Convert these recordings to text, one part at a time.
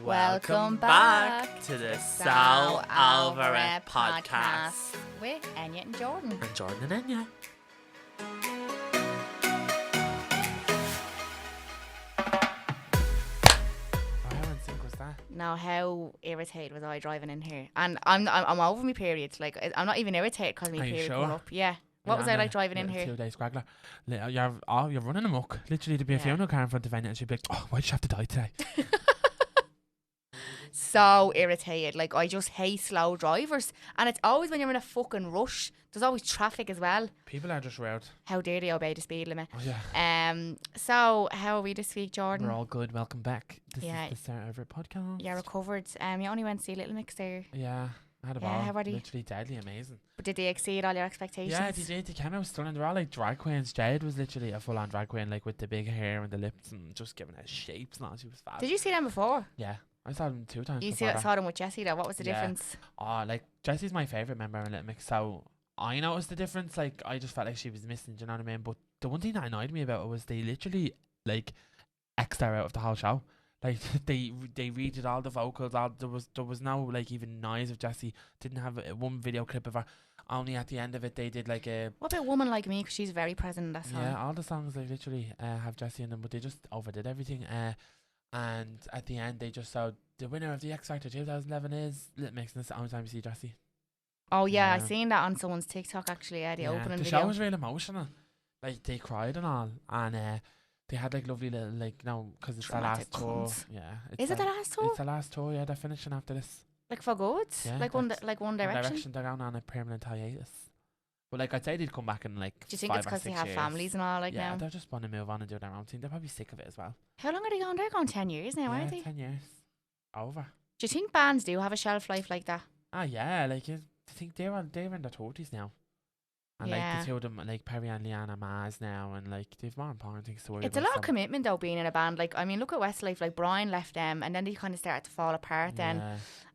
Welcome back to the So Over It podcast with Enya and Jordan. And Jordan and Enya. Now, how irritated was I driving in here? And I'm over my period. Like, I'm not even irritated because my period sure? come up. Yeah. What was I like driving in here? 2 days scraggler. You're running amok. Literally, there'd be a funeral car in front of Enya and she'd be like, "Oh, why'd you have to die today?" So irritated. Like, I just hate slow drivers. And it's always when you're in a fucking rush. There's always traffic as well. People are just rude. How dare they obey the speed limit? Oh, yeah. So, how are we this week, Jordan? We're all good. Welcome back. This is the Start Over It podcast. Yeah, recovered. You only went to see Little Mix there. Yeah. I had a ball. How were they? Literally deadly amazing. But did they exceed all your expectations? Yeah, they did. They came out stunning. They're all like drag queens. Jade was literally a full-on drag queen, like with the big hair and the lips and just giving her shapes and all. She was fab. Did you see them before? Yeah. I saw them 2 times. You saw them with Jessie though. What was the difference? Oh, like Jessie's my favourite member in Little Mix, so I noticed the difference. Like, I just felt like she was missing, do you know what I mean? But the one thing that annoyed me about it was they literally like X'd her out of the whole show. Like they redid all the vocals. There was no like even noise of Jessie. Didn't have one video clip of her. Only at the end of it they did like a. What about Woman Like Me? Because she's very present in that song. Yeah, all the songs they literally have Jessie in them, but they just overdid everything. And at the end they just said the winner of the X Factor 2011 is Little Mix, and it's the only time you see Jessie. Oh yeah, I seen that on someone's TikTok actually. Yeah, the opening the video. show was real emotional. Like they cried and all, and they had like lovely little because it's dramatic the last cunts. tour. Yeah, is it the last tour? It's the last tour. Yeah, they're finishing after this. Like for good? Yeah, like One Direction. They're going on a permanent hiatus. But like I'd say they'd come back in like. Do you think it's because they have families and all now? Yeah, they just want to move on and do their own thing. They're probably sick of it as well. How long are they going? They're going 10 years now, aren't they? 10 years. Over. Do you think bands do have a shelf life like that? Yeah, like I think they're in their 30s now. And like the two of them, like Perry and Leanna Maz now, and like they've more important things to worry about. It's a lot of commitment though, being in a band. Like, I mean, look at Westlife. Like Brian left them, and then they kind of started to fall apart. Then,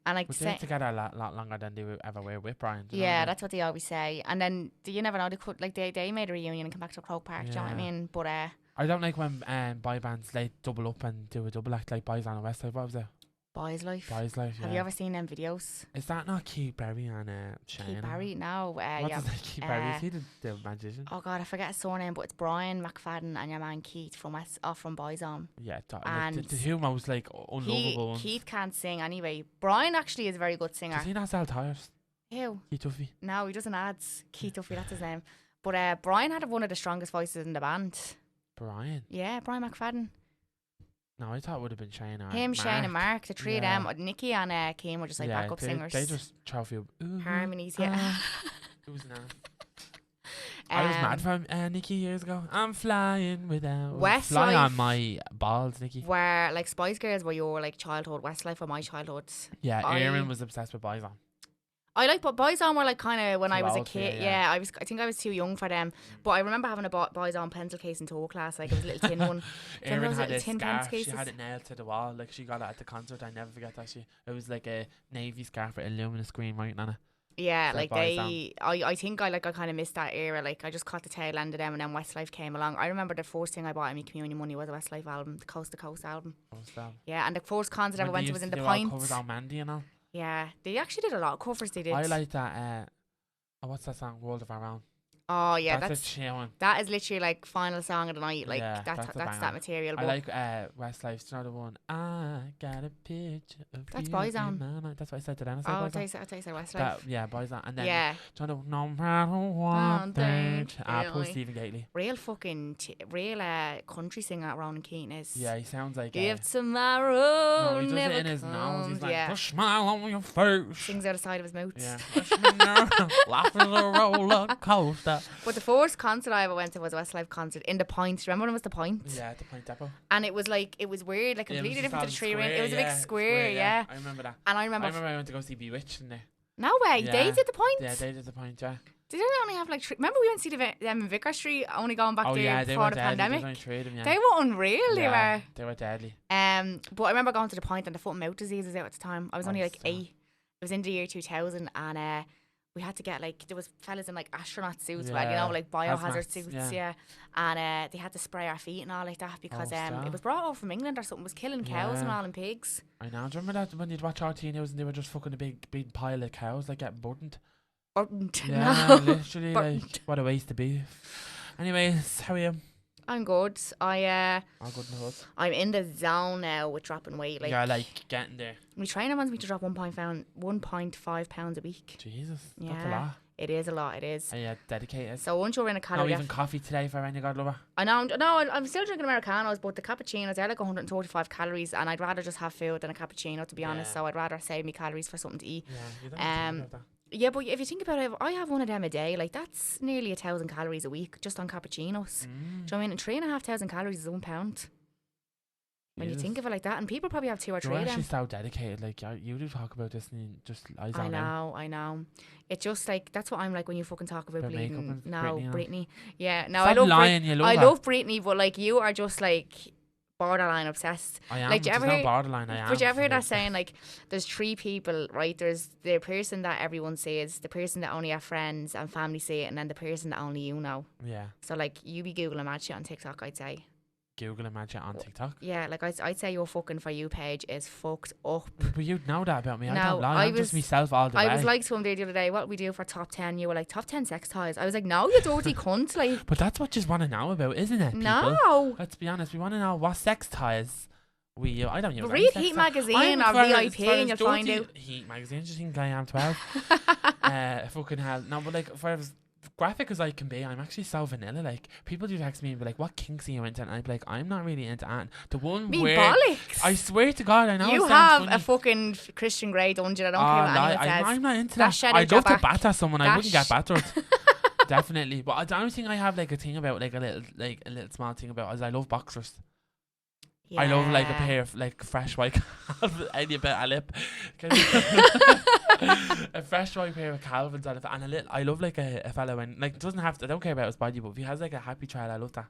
and like they're together a lot longer than they ever were with Brian. Yeah, that's what they always say. And then you never know, they could they made a reunion and come back to Croke Park. Do you know what I mean? But I don't like when boy bands like double up and do a double act like Boys on Westlife. What was it? Boys Life. Yeah. Have you ever seen them videos? Is that not Keith Barry and Shane? Keith Barry? No. What is that, Keith Barry? Is he the magician? Oh God, I forget his surname, but it's Brian McFadden and your man Keith from Boys On. Yeah, and like the two most like unlovable ones. Keith can't sing anyway. Brian actually is a very good singer. Does he not sell tires? Who? Keith Duffy. No, he doesn't ads. Keith Duffy, that's his name. But Brian had one of the strongest voices in the band. Brian? Yeah, Brian McFadden. No, I thought it would have been Shane or him, Mark. Shane and Mark, the three of them. Nikki and Kim were just like backup singers. They just trophy harmonies, yeah. It was nice. I was mad for Nikki years ago. I'm flying without flying on my balls, Nikki. Where like Spice Girls were your like childhood, Westlife were my childhood. Yeah, Erin was obsessed with Boys On. I like, but Boys On were like kind of when I was a I kid. I think I was too young for them. But I remember having a Boys On pencil case in tour class. Like it was a little tin one. Erin had a scarf. She had it nailed to the wall. Like she got it at the concert. I never forget that. It was like a navy scarf with a luminous screen writing on it. Yeah, like I think I kind of missed that era. Like I just caught the tail end of them, and then Westlife came along. I remember the first thing I bought in my community money was a Westlife album, the Coast to Coast album. Yeah, and the first concert I ever went to was in the Point. Covers on Mandy and all. Yeah, they actually did a lot of covers. They did. I like that. What's that song? World of Our Own. Oh yeah, that's a chill one. That is literally like final song of the night. Like that's that material. I like Westlife's another one. I got a picture of that's Boys On. That's what I said to them. I thought you said Westlife. Yeah, Boys On. And then no matter what. Poor Stephen Gately. Real fucking real country singer Ronan Keating is. Yeah, he sounds like. Give tomorrow. No, he does it in his nose. He's like, "Push smile on your face." Sings out the side of his mouth. Yeah. Laughing a roller coaster. But the first concert I ever went to was a Westlife concert in the Point. Remember when it was the Point? Yeah, the Point Depot. And it was weird, like completely different to the Tree Ring. It was a big square, yeah. I remember that. And I remember I went to go see Bewitched in there. No way, they did the Point? Yeah, they did the Point, yeah. Did they only have like remember we went to see them in Vicar Street only going back there before the pandemic? They were unreal, they were deadly. But I remember going to the Point and the foot and mouth disease was out at the time. I was only like 8. It was in the year 2000 and we had to get like, there was fellas in like astronaut suits, well, you know, like biohazard suits, and they had to spray our feet and all like that because it was brought over from England or something. It was killing cows and all and pigs. I know. Do you remember that when you'd watch RT News and they were just fucking a big pile of cows like getting burdened? Yeah, no. literally, like what a waste to be. Anyways, how are you? I'm good. All good in the hood. I'm in the zone now with dropping weight. Like, yeah, like getting there. My trainer wants me to drop 1.5 pounds a week. Jesus, that's a lot. It is a lot. It is. Are you dedicated? So once you're in a calorie, no, even coffee today for any God lover. I know. No, I'm still drinking Americanos, but the cappuccinos they're like 135 calories, and I'd rather just have food than a cappuccino, to be honest. So I'd rather save me calories for something to eat. Yeah, you don't think about that. Yeah, but if you think about it, I have one of them a day. Like, that's nearly 1,000 calories a week just on cappuccinos. Do you know what I mean? And 3,500 calories is £1. When you think of it like that, and people probably have 2 or 3 You're of actually them. so dedicated. Like, you do talk about this and you just I know. It's just like, that's what I'm like when you fucking talk about bleeding. No, Britney. Yeah, no, Stop lying, you love I her. love Britney, but like, you are just like borderline obsessed. I am. Like, do you ever hear, borderline? I am. But you ever hear that saying, like, there's 3 people, right? There's the person that everyone sees, the person that only our friends and family see it, and then the person that only you know. Yeah. So like, you be googling mad shit on TikTok, I'd say. Googling mad shit on TikTok. Yeah, like I'd say your fucking For You page is fucked up. But you'd know that about me. No, I don't lie. I'm just myself all the way. I was like to him the other day, what we do for top 10? You were like, top 10 sex toys. I was like, no, you dirty cunt. Like, but that's what you want to know about, isn't it? People? No. Let's be honest. We want to know what sex toys I don't use. Read Heat magazine or VIP and you'll find out. Heat magazine. Just think I am 12. Fucking hell. No, but like, for as graphic as I can be, I'm actually so vanilla. Like, people do text me and be like, what kinks are you into? And I'd be like, I'm not really into that. The one me where bollocks. I swear to God, I know you have funny. A fucking Christian Grey dungeon. I don't care what anyone says. I'm not into that. I'd love to batter someone. I wouldn't get battered. Definitely. But the only thing I have like a thing about, like a little small thing about, is I love boxers. Yeah. I love like a pair of like fresh white any bit a lip. A fresh white pair of Calvins and a little. I love like a fella when like it doesn't have to. I don't care about his body, but if he has like a happy trail, I love that.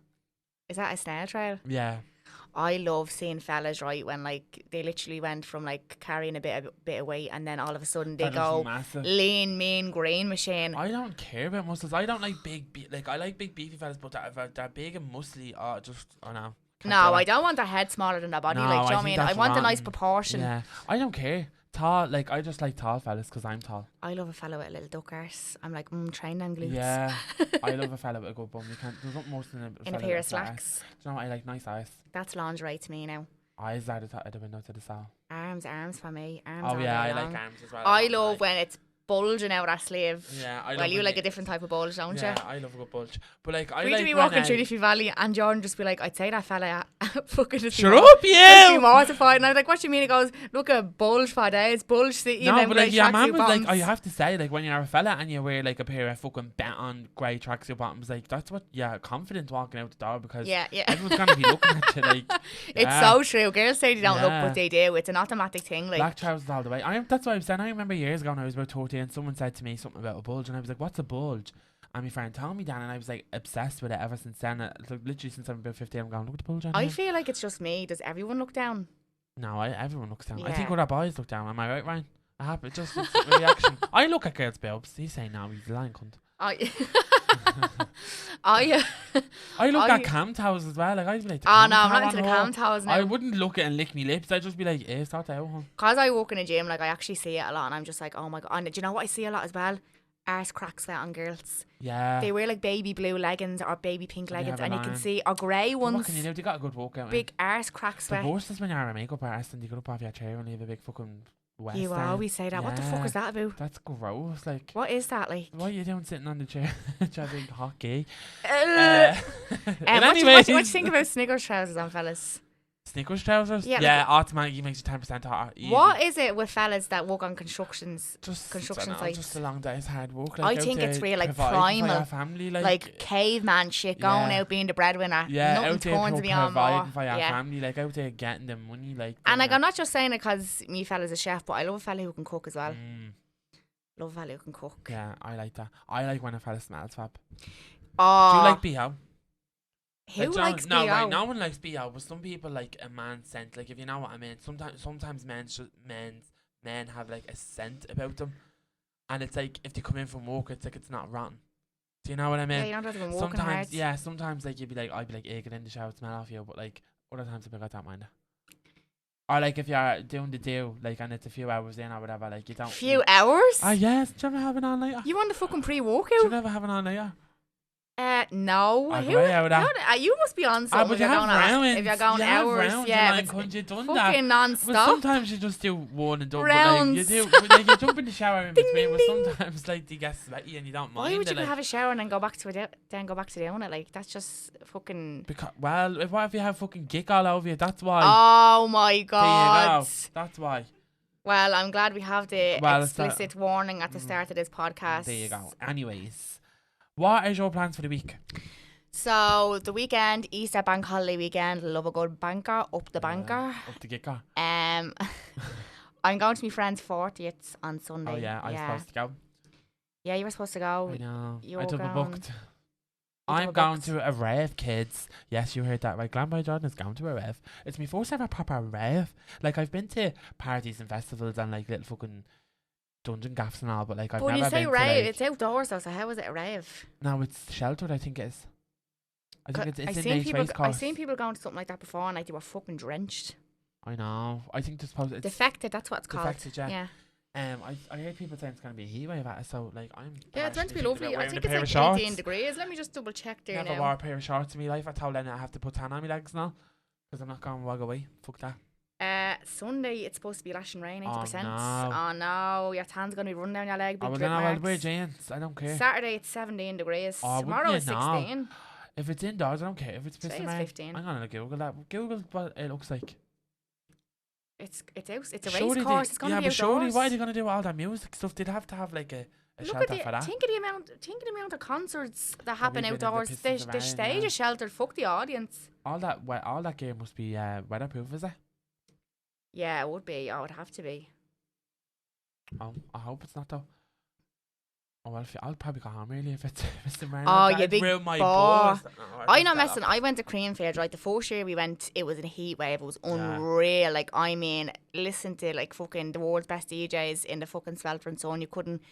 Is that a snail trail? Yeah. I love seeing fellas, right, when like they literally went from like carrying a bit of weight and then all of a sudden they go lean, mean, grain machine. I don't care about muscles. I don't like like I like big beefy fellas, but they're big and muscly. I know. No, I don't want their head smaller than their body. Like, do you know what I mean? I want a nice proportion. Yeah, I don't care. Tall, like I just like tall fellas because I'm tall. I love a fella with a little duck arse. I'm like, train them glutes. Yeah, I love a fella with a good bum. You can't. There's not most in a pair of slacks. Do you know what I like? Nice eyes. That's lingerie to me now. Eyes are at the window to the cell. Arms for me. Arms. Oh yeah, I like arms as well. I love when it's bulging out our sleeve. Yeah, I love you like a different type of bulge, don't you? Yeah, I love a good bulge. But like, I like to be walking through Leafy Valley and Jordan just be like, I'd say that fella fucking just shut up, you! Be mortified. And I was like, what do you mean? He goes, look at bulge for days, bulge city. No, but like, yeah, man was like, I have to say, like, when you're a fella and you wear like a pair of fucking bet-on grey tracksuit bottoms, like, that's what, confident walking out the door because everyone's gonna be looking at you like. It's so true. Girls say they don't look, but they do. It's an automatic thing. Like, black trousers all the way. That's what I was saying. I remember years ago when I was about 13, someone said to me something about a bulge, and I was like, what's a bulge? And my friend told me that, and I was like obsessed with it ever since then. Like, literally since I'm about 15, I'm going, look at the bulge on I here. feel like it's just me. Does everyone look down? No, everyone looks down. I think other boys look down. Am I right, Ryan? It's just a reaction. I look at girls' bobs. He's saying no, he's a lying cunt. I look at cam towels as well. Like, I'd be like, I'm not into the cam towels now. I wouldn't look at it and lick me lips. I'd just be like, start out, huh? Because I walk in a gym, like, I actually see it a lot, and I'm just like, oh my god. And do you know what I see a lot as well? Arse cracks sweat on girls. Yeah. They wear like baby blue leggings or baby pink leggings, and you can see, or grey ones. What can you do? They got a good workout. Big arse crack sweat. The worst is when you're a makeup artist and you get up off your chair and you have a big fucking west. You always say that. What the fuck is that about? That's gross. Like, what is that like? What are you doing sitting on the chair? Big hockey. What do you think about Snickers trousers on fellas? Snickers trousers? Yeah, like, automatically makes you 10% hotter. Easy. What is it with fellas that work on construction sites? Just a long day's hard work. Like, I think it's real like primal, family, like caveman shit, going out being the breadwinner. Yeah, nothing out turns there me on providing for your family, like out there getting the money, like. And like, I'm not just saying it because me fella's a chef, but I love a fella who can cook as well. Love a fella who can cook. Yeah, I like that. I like when a fella smells fab. Oh. Do you like BO? Who likes BO? No, no one likes BO, but some people like a man scent. Like, if you know what I mean. Sometimes men have like a scent about them. And it's like, if they come in from work, it's like, it's not rotten. Do you know what I mean? Yeah, you don't have to be working hard. Sometimes like you'd be like, I'd be like, get in the shower, smell off you. But like, other times I'd be like, I don't mind it. Or like, if you're doing the do, like, and it's a few hours in or whatever, like, you don't. Few hours? Ah, yes. Do you ever have an all-nighter? You want the fucking pre-workout? Do you never have an all-nighter? No. You must be on something. But you have rounds. If you're going hours, Couldn't you done fucking that? non-stop. But sometimes you just do one and done. Rounds. But like, you do. Like, you jump in the shower in between. But sometimes like they get sweaty and you don't mind. Why would you like, have a shower and then go back to it? Then go back to doing it? Like, that's just fucking. Because what if you have fucking gick all over you? That's why. Oh my god. There you go. That's why. Well, I'm glad we have the explicit warning at the start of this podcast. There you go. Anyways, what is your plans for the week? So the weekend, Easter bank holiday weekend, love a good banker, up the banker. Up the gicker. I'm going to my friend's 40th on Sunday. Oh yeah, I was supposed to go. Yeah, you were supposed to go. I know. You I double booked. I'm going to a rave, kids. Yes, you heard that right. Enya and Jordan is going to a rave. It's my first ever proper rave. Like, I've been to parties and festivals and like little fucking dungeon gaffs and all, but like I've never been to. When you say rave, it's outdoors though, so how is it a rave? No, it's sheltered, I think it is. I think it's in the race course. I've seen people going to something like that before and like they were fucking drenched. I know. I think it's defected, that's what it's called. Defected, yeah. I heard people saying it's going to be a heat wave at it, so like it's meant to be lovely. I think it's like 18 degrees. Let me just double check there now. Never wore a pair of shorts in my life. I told Enya I have to put tan on my legs now because I'm not going to walk away. Fuck that. Sunday it's supposed to be lashing rain, 80%. Oh no, your tan's going to be running down your leg. Then I'll wear jeans. I don't care. Saturday it's 17 degrees. Tomorrow it's 16. If it's indoors, I don't care. If it's pissing rain, 15. I'm gonna Google that. Google what it looks like. It's a race course. It's gonna be outdoors. Surely, why are they gonna do all that music stuff? They'd have to have like a shelter for that. Think of the amount of concerts that happen outdoors. The stage is sheltered. Fuck the audience. All that gear must be weatherproof, is it? Yeah, it would be. Oh, it would have to be. Oh, I hope it's not though. Oh well, I'll probably go home really if it's raining. Oh, you big boss. I'm not messing. I went to Creamfield, right? The first year we went, it was in a heat wave. It was unreal. Yeah. Like, I mean, listen to like fucking the world's best DJs in the fucking sweltering sun. You couldn't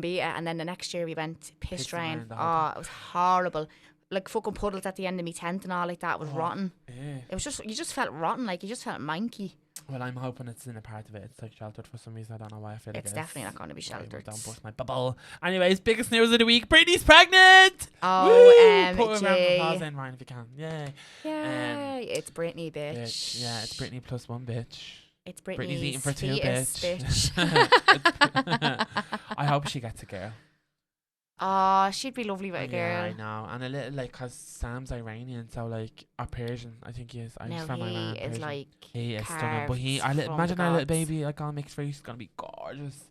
beat it. And then the next year we went pissed rain. Oh, it was horrible. Like fucking puddles at the end of me tent and all like that. It was rotten. Yeah. It was just, you just felt rotten. Like, you just felt manky. Well, I'm hoping it's in a part of it. It's like sheltered for some reason. I don't know why I feel like it's definitely not going to be sheltered. Don't bust my bubble. Anyways, biggest news of the week: Britney's pregnant. Oh, put a round of applause in, Ryan, if you can. Yay! Yay! It's Britney, bitch. Yeah, it's Britney plus one, bitch. It's Britney's eating for two, bitch. I hope she gets a girl. Oh, she'd be lovely with a girl. Yeah, I know. And a little, like, because Sam's Iranian, so, like, or Persian, I think he is. I just found my man Persian. Like, he is stunning. But imagine our little baby, like, all mixed race, is going to be gorgeous.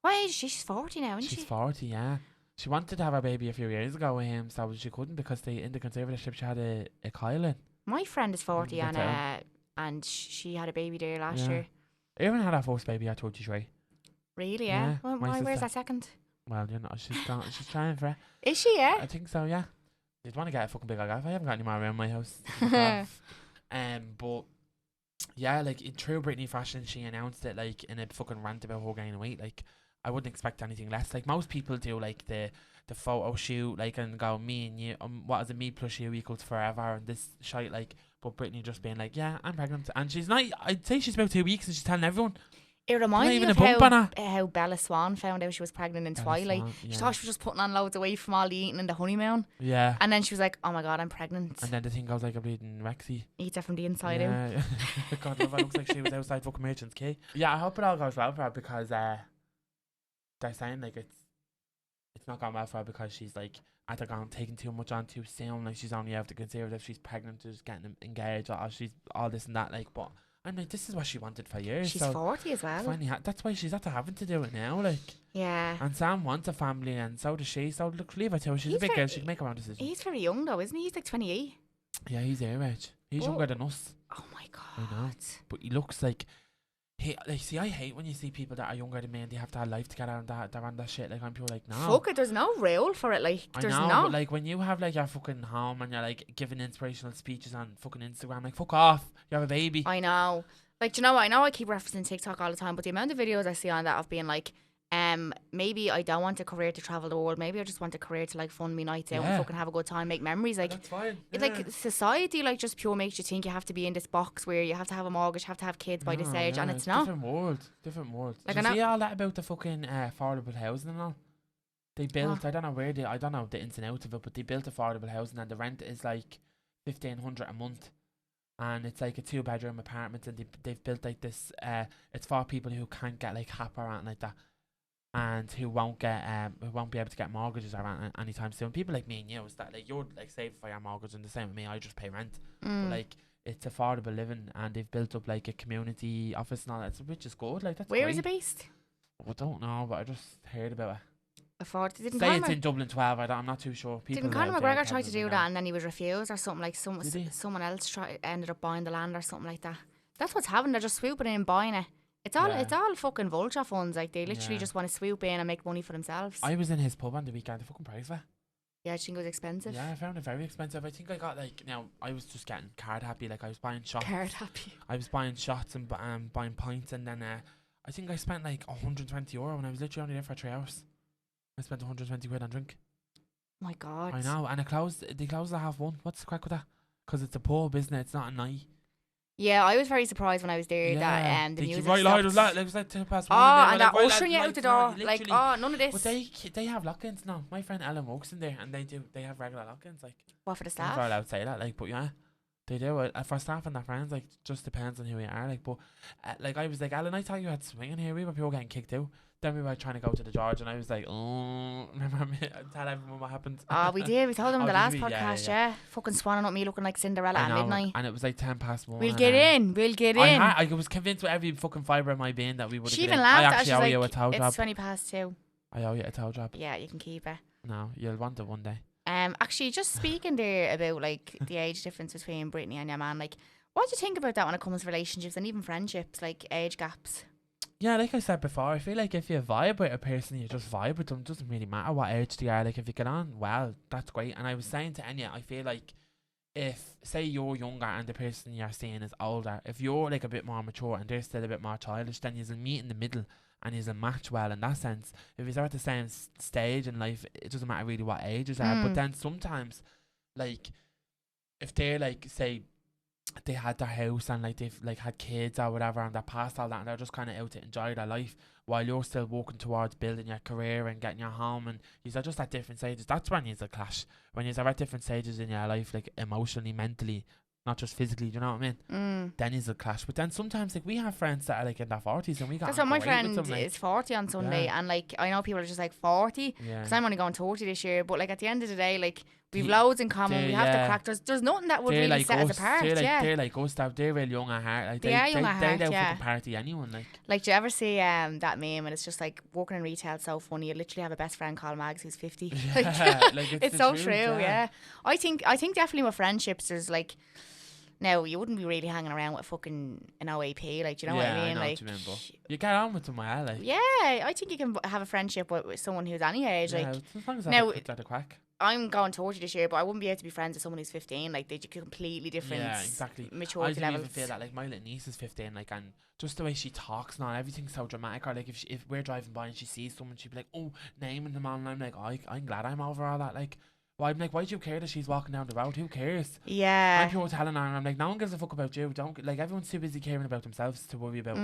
Why? She's 40 now, isn't she? She's 40, yeah. She wanted to have a baby a few years ago with him, so she couldn't because in the conservatorship she had a coil in. My friend is 40 and she had a baby there last year. Erin had her first baby at 23. Really, yeah? Well, where's that second? Well, you know, she's trying for it. Is she, yeah? I think so, yeah. You'd want to get a fucking big old gaff. I haven't got any more around my house. But yeah, like in true Britney fashion, she announced it like in a fucking rant about her gaining weight. Like, I wouldn't expect anything less. Like, most people do like the photo shoot, like, and go, me and you, what is it, me plus you equals forever, and this shite, like. But Britney just being like, yeah, I'm pregnant, and she's not. I'd say she's about 2 weeks, and she's telling everyone. It reminds me of how Bella Swan found out she was pregnant in Twilight. She thought she was just putting on loads of weight from all the eating in the honeymoon. Yeah. And then she was like, oh my god, I'm pregnant. And then the thing goes like a bleeding Rexy. Eats her from the inside out. God, it looks like she was outside fucking Merchant's Quay. Yeah, I hope it all goes well for her because they're saying like it's not going well for her because she's like either taking too much on too soon. Like, she's only have to consider if she's pregnant, just getting engaged, or she's all this and that. Like, but I'm like, this is what she wanted for years. She's 40 as well. Finally that's why she's after having to do it now. Like, yeah. And Sam wants a family, and so does she. So look, leave her to her. She's a big girl. She can make her own decisions. He's very young though, isn't he? He's like 28. Yeah, he's their age. He's younger than us. Oh my god. I know. But he looks like. See, I hate when you see people that are younger than me and they have to have life together and they're on that shit. Like, I'm pure like, no. Fuck it, there's no rule for it. Like, there's no. But like, when you have like your fucking home and you're like giving inspirational speeches on fucking Instagram, like, fuck off. You have a baby. I know. Like, do you know what? I know I keep referencing TikTok all the time, but the amount of videos I see on that of being like, maybe I don't want a career to travel the world. Maybe I just want a career to like fund me nights out and fucking have a good time, make memories. Like that's fine. It's like society like just pure makes you think you have to be in this box where you have to have a mortgage, have to have kids by this age, and it's not. Different world. Like, Did you see all that about the fucking affordable housing and all? They built, I don't know the ins and outs of it, but they built affordable housing and the rent is like $1,500 a month. And it's like a 2-bedroom apartment, and they've built like this. It's for people who can't get like HAP or anything like that, and who won't be able to get mortgages or anytime soon. People like me and you, is that like you're like saving for your mortgage, and the same with me. I just pay rent, but like it's affordable living, and they've built up like a community office and all that, which is good. Like that's where great. is it based? I don't know, but I just heard about it. Didn't say it's in Dublin 12. I'm not too sure. Didn't Conor McGregor try to do that and then he was refused or something? Like someone else ended up buying the land or something like that. That's what's happening. They're just swooping in and buying it. It's all fucking vulture funds. Like they literally just want to swoop in and make money for themselves. I was in his pub on the weekend. The fucking price of it. Yeah, I think it was expensive. Yeah, I found it very expensive. I think I got like I was just getting card happy. Like I was buying shots. Card happy. I was buying shots and buying pints, and then I think I spent like €120 when I was literally only there for 3 hours. I spent 120 quid on drink. My God. I know, and they closed at 1:30. What's the crack with that? Because it's a pub, isn't it? It's not a night. Yeah, I was very surprised when I was there that the music stopped. It was like 1:10. And that ushering you out the door. Like, none of this. But they have lock-ins now. My friend Ellen works in there, and they have regular lock-ins. Like, what, for the staff? I'm not allowed to say that, like, but yeah. They do. For staff and their friends, like, just depends on who you are. Like, but like I was like, Alan, I thought you had swinging here. We were people getting kicked out. Then we were trying to go to the George, and I was like, oh, remember me? Tell everyone what happened. We did. We told them in the last podcast. Yeah. Fucking swanning up me looking like Cinderella at midnight. And it was like 1:10. We'll get in. I was convinced with every fucking fibre of my being that we would have. She even laughed at us. She's like, it's 2:20. I owe you a towel job. Yeah, you can keep it. No, you'll want it one day. Actually, just speaking there about like the age difference between Britney and your man, like, what do you think about that when it comes to relationships and even friendships, like age gaps? Yeah, like I said before, I feel like if you vibe with a person, you just vibe with them. It doesn't really matter what age they are. Like, if you get on well, that's great. And I was saying to Enya, I feel like if, say, you're younger and the person you're seeing is older, if you're like a bit more mature and they're still a bit more childish, then you'll meet in the middle and you'll match well in that sense. If you're at the same stage in life, it doesn't matter really what ages are. But then sometimes, like, if they're like, say, they had their house and like they've like had kids or whatever and they're past all that and they're just kind of out to enjoy their life while you're still working towards building your career and getting your home, and you're just at different stages. That's when you're a clash. When you're at different stages in your life, like emotionally, mentally, not just physically, do you know what I mean? Then is a clash. But then sometimes like we have friends that are like in their 40s and we got. That's what my friend is 40 on Sunday, and like I know people are just like 40 because I'm only going 30 this year. But like at the end of the day, like we've loads in common. We have to crack. There's nothing that would really like set us apart. They're like us. They're real young at heart. Like, they are young at heart. They'll fucking party anyone. Like do you ever see that meme and it's just like working in retail? It's so funny. You literally have a best friend called Mags who's 50. Like it's so true. Yeah. I think definitely with friendships there's like. Now, you wouldn't be really hanging around with fucking an OAP, like, do you know what I mean? I know like, what you mean, but you get on with them, like. Yeah, I think you can have a friendship with someone who's any age. Yeah, like, as long as now, that's a crack. I'm going 30 this year, but I wouldn't be able to be friends with someone who's 15. Like, they're completely different maturity levels. I even feel that, like, my little niece is 15, like, and just the way she talks now, everything's so dramatic. Or, like, if we're driving by and she sees someone, she'd be like, oh, naming them all, and I'm like, I'm glad I'm over all that, like. Well, I'm like, why do you care that she's walking down the road? Who cares? Yeah. I'm pure telling her, and I'm like, no one gives a fuck about you. Don't like everyone's too busy caring about themselves to worry about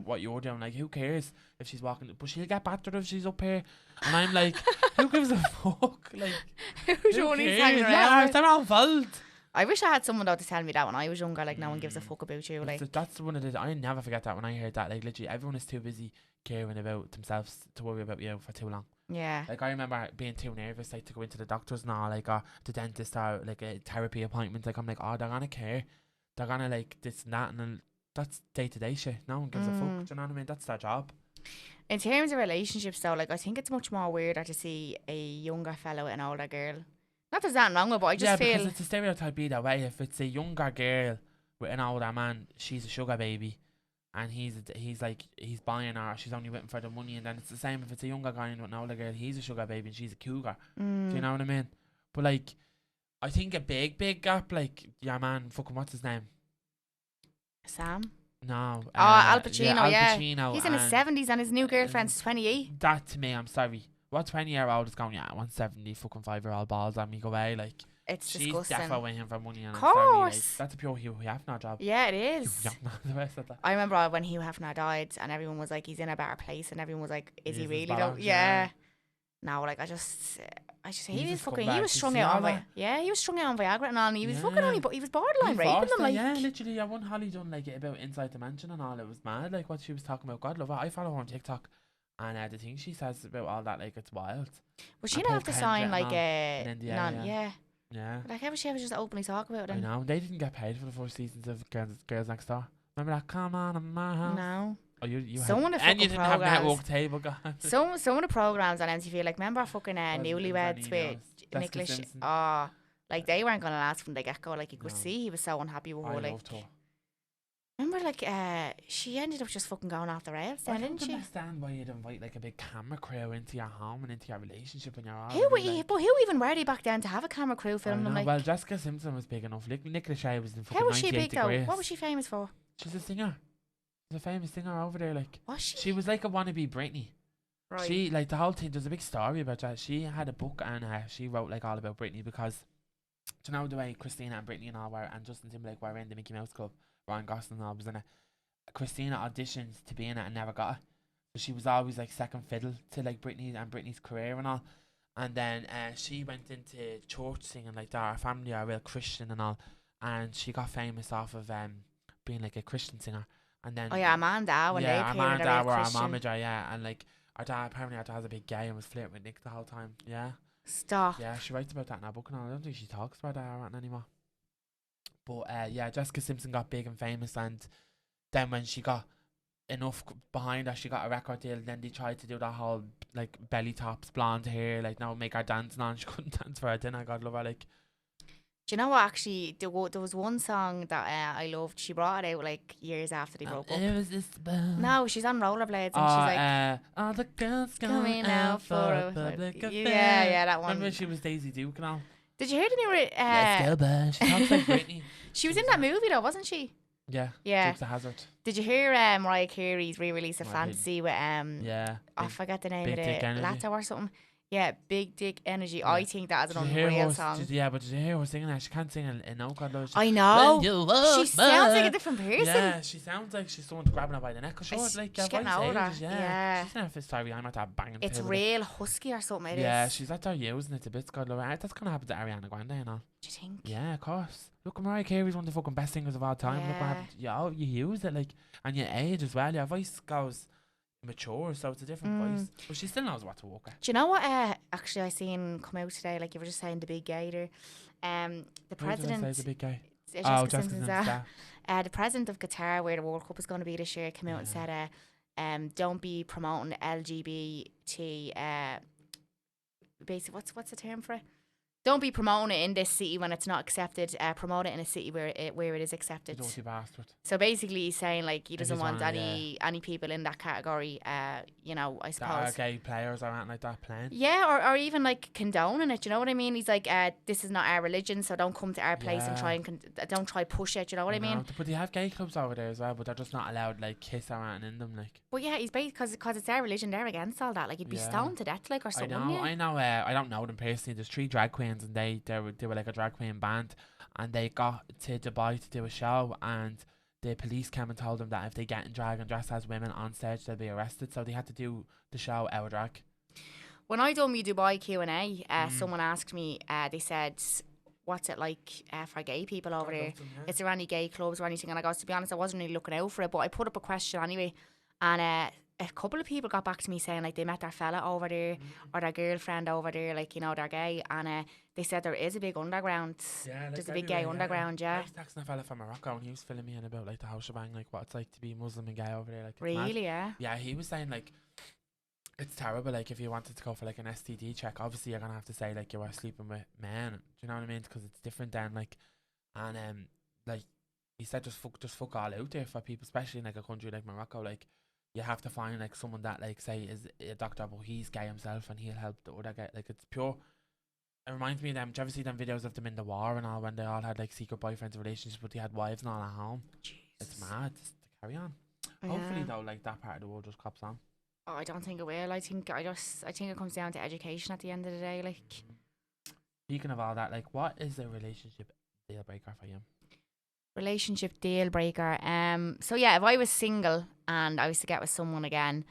what you're doing. Like, who cares if she's walking? But she'll get battered if she's up here. And I'm like, who gives a fuck? Like, who's only hanging around? Yeah, it's their own fault. I wish I had someone though to tell me that when I was younger. Like, no one gives a fuck about you. Like, that's one of the. I never forget that when I heard that. Like, literally, everyone is too busy caring about themselves to worry about you for too long. Yeah. Like, I remember being too nervous, like, to go into the doctors and all, like, or the dentist or, like, a therapy appointment. Like, I'm like, oh, they're gonna care. They're gonna, like, this and that. And then that's day-to-day shit. No one gives a fuck. Do you know what I mean? That's their job. In terms of relationships, though, like, I think it's much more weirder to see a younger fellow with an older girl. Not there's nothing wrong with it, but I just feel... Yeah, because it's a stereotype be that way. If it's a younger girl with an older man, she's a sugar baby. And he's buying her, she's only waiting for the money. And then it's the same if it's a younger guy and with an older girl, he's a sugar baby and she's a cougar. Do you know what I mean? But like, I think a big gap, like, your man, fucking what's his name? Sam? No. Al Pacino, Al yeah. Pacino, He's in his 70s and his new girlfriend's 28. That to me, I'm sorry. What 20-year-old is going, yeah, I want 70 fucking 5-year-old balls on me, go away, like. It's She's disgusting. definitely waiting for money, and Of I'm sorry, like, course. that's a pure Hugh Hefner job. Yeah, it is. Hugh Hefner, the rest of that. I remember when Hugh Hefner died and everyone was like, he's in a better place, and everyone was like, is he really though? Yeah. No, like I just he was strung out on he was strung out on Viagra and all, and he was fucking only, but he was borderline raping them, like. Yeah, literally. I one Holly done like about Inside Dimension and all. It was mad, like what she was talking about. God love her. I follow her on TikTok, and the thing she says about all that, like, it's wild. Well, she'd have to sign like a NDA, yeah. Like, how would she ever just openly talk about it? I know. They didn't get paid for the first seasons of Girls Next Door. Remember that? Come on, in my house. No. Oh, you some of the and you didn't have programs, network table, guys. Some of the programs on MTV, like, remember fucking Newlyweds with Nicholas? Oh, like, they weren't gonna last from the get go. Like, you could see he was so unhappy with her. Like, loved her. Remember, like, she ended up just fucking going off the rails then, didn't she? I don't understand why you'd invite like a big camera crew into your home and into your relationship when you're all. But who even were they back then to have a camera crew filming them? Like, well, Jessica Simpson was big enough. Like, Nicola Shea was in fucking 98 degrees. How was she big though? What was she famous for? She's a singer. She's a famous singer over there. Like, was she? She was like a wannabe Britney. Right. She, like, the whole thing. There's a big story about that. She had a book and she wrote like all about Britney because, do you know the way Christina and Britney and all were, and Justin Timberlake were in the Mickey Mouse Club. Ryan Gosling and all was in it. Christina auditioned to be in it and never got it. So she was always like second fiddle to like Britney and Britney's career and all. And then she went into church singing, like, our family are real Christian and all. And she got famous off of being like a Christian singer. And then Amanda, when they appeared, Amanda were our momager, and like our dad's a big gay and was flirting with Nick the whole time. Yeah. Stop. Yeah, she writes about that in her book and all. I don't think she talks about that or anymore. But Jessica Simpson got big and famous, and then when she got enough behind her, she got a record deal. And then they tried to do that whole like belly tops, blonde hair, like, now make her dance and all. She couldn't dance for her dinner. God love her. Like, do you know what? Actually, there was one song that I loved. She brought it out like years after they broke up. It was this no, she's on rollerblades and she's like, all the girls coming out for a public affair. Yeah, that one. Remember when she was Daisy Duke and all? Did you hear the new? Let's go, bud. She talks like Britney. She was in that movie though, wasn't she? Yeah. Dukes of Hazzard. Did you hear Mariah Carey's re-release of Fantasy with I forget the name of it, Lato or something. Yeah, Big Dick Energy. Yeah. I think that is an unreal song. But did you hear her singing that? She can't sing in no God knows. I know. She sounds like a different person. Yeah, she sounds like she's someone grabbing her by the neck. She's like, she's getting older. Yeah. She's not sorry, I'm at that banging. It's real husky or something. Yeah, she's at there using it a bit. God love her. That's gonna happen to Ariana Grande and all. Do you think? Yeah, of course. Look, Mariah Carey's one of the fucking best singers of all time. Yeah. Look what happened. You use it, like, and your age as well. Your voice goes mature, so it's a different voice, but she still knows what to walk at. Do you know what actually I seen come out today, like you were just saying, the big gay there, the president, the big guy? Jessica Simpson's the president of Qatar, where the World Cup is going to be this year, came out and said don't be promoting LGBT basically what's the term for it? Don't be promoting it in this city when it's not accepted. Promote it in a city where it is accepted. Dirty bastard. So basically, he's saying like he doesn't want any people in that category. You know, I suppose. That are gay players or anything like that playing. Yeah, or even like condoning it. You know what I mean? He's like, this is not our religion, so don't come to our place and try and don't try push it. You know what I mean? But they have gay clubs over there as well, but they're just not allowed like kiss or anything in them, like. But yeah, he's basically because it's their religion. They're against all that. Like, you'd be stoned to death, like, or something. I know. I don't know them personally. There's 3 drag queens, and they were like a drag queen band, and they got to Dubai to do a show, and the police came and told them that if they get in drag and dress as women on stage, they'll be arrested. So they had to do the show out of drag. When I done my Dubai Q&A, someone asked me, they said, what's it like for gay people over there? Is there any gay clubs or anything? And I goes, to be honest, I wasn't really looking out for it, but I put up a question anyway, and a couple of people got back to me saying like they met their fella over there or their girlfriend over there, like, you know, they're gay, and they said there is a big underground. Yeah, like there's a big gay underground. Yeah, I was texting a fella from Morocco, and he was filling me in about like the house shebang, like what it's like to be Muslim and gay over there. Like, really, mad. Yeah, he was saying like it's terrible. Like, if you wanted to go for like an STD check, obviously you're gonna have to say like you were sleeping with men. Do you know what I mean? Because it's different then. Like, and like he said, just fuck all out there for people, especially in like a country like Morocco. Like, you have to find like someone that like say is a doctor, but he's gay himself and he'll help the other guy. Like, it's pure. It reminds me of them. Do you ever see them videos of them in the war and all, when they all had like secret boyfriends, relationships, but they had wives and all at home? Jesus. It's mad. carry on. Hopefully though, like that part of the world just cops on. Oh, I don't think it will. I think it comes down to education at the end of the day. Like, speaking of all that, like, what is a relationship deal breaker for you? Relationship deal breaker. So yeah, if I was single and I was to get with someone again,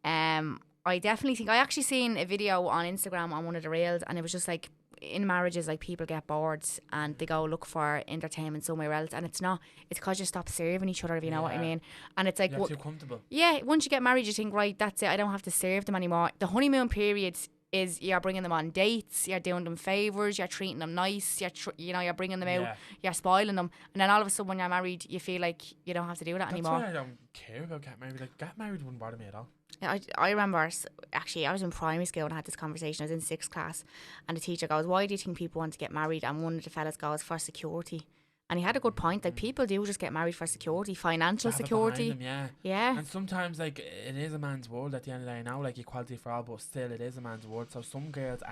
I definitely think I actually seen a video on Instagram on one of the reels, and it was just like, in marriages, like, people get bored and they go look for entertainment somewhere else, and it's because you stop serving each other, if you know what I mean. And it's like, you're too comfortable. Yeah, once you get married, you think, right, that's it, I don't have to serve them anymore. The honeymoon period is you're bringing them on dates, you're doing them favours, you're treating them nice, you're bringing them out, you're spoiling them, and then all of a sudden when you're married, you feel like you don't have to do that anymore. That's why I don't care about getting married. Like, get married wouldn't bother me at all. I remember, actually, I was in primary school and I had this conversation. I was in 6th class, and the teacher goes, why do you think people want to get married? And one of the fellas goes, for security. And he had a good point. Like, people do just get married for security, financial security. Them, yeah. And sometimes, like, it is a man's world at the end of the day now, like, equality for all, but still it is a man's world. So some girls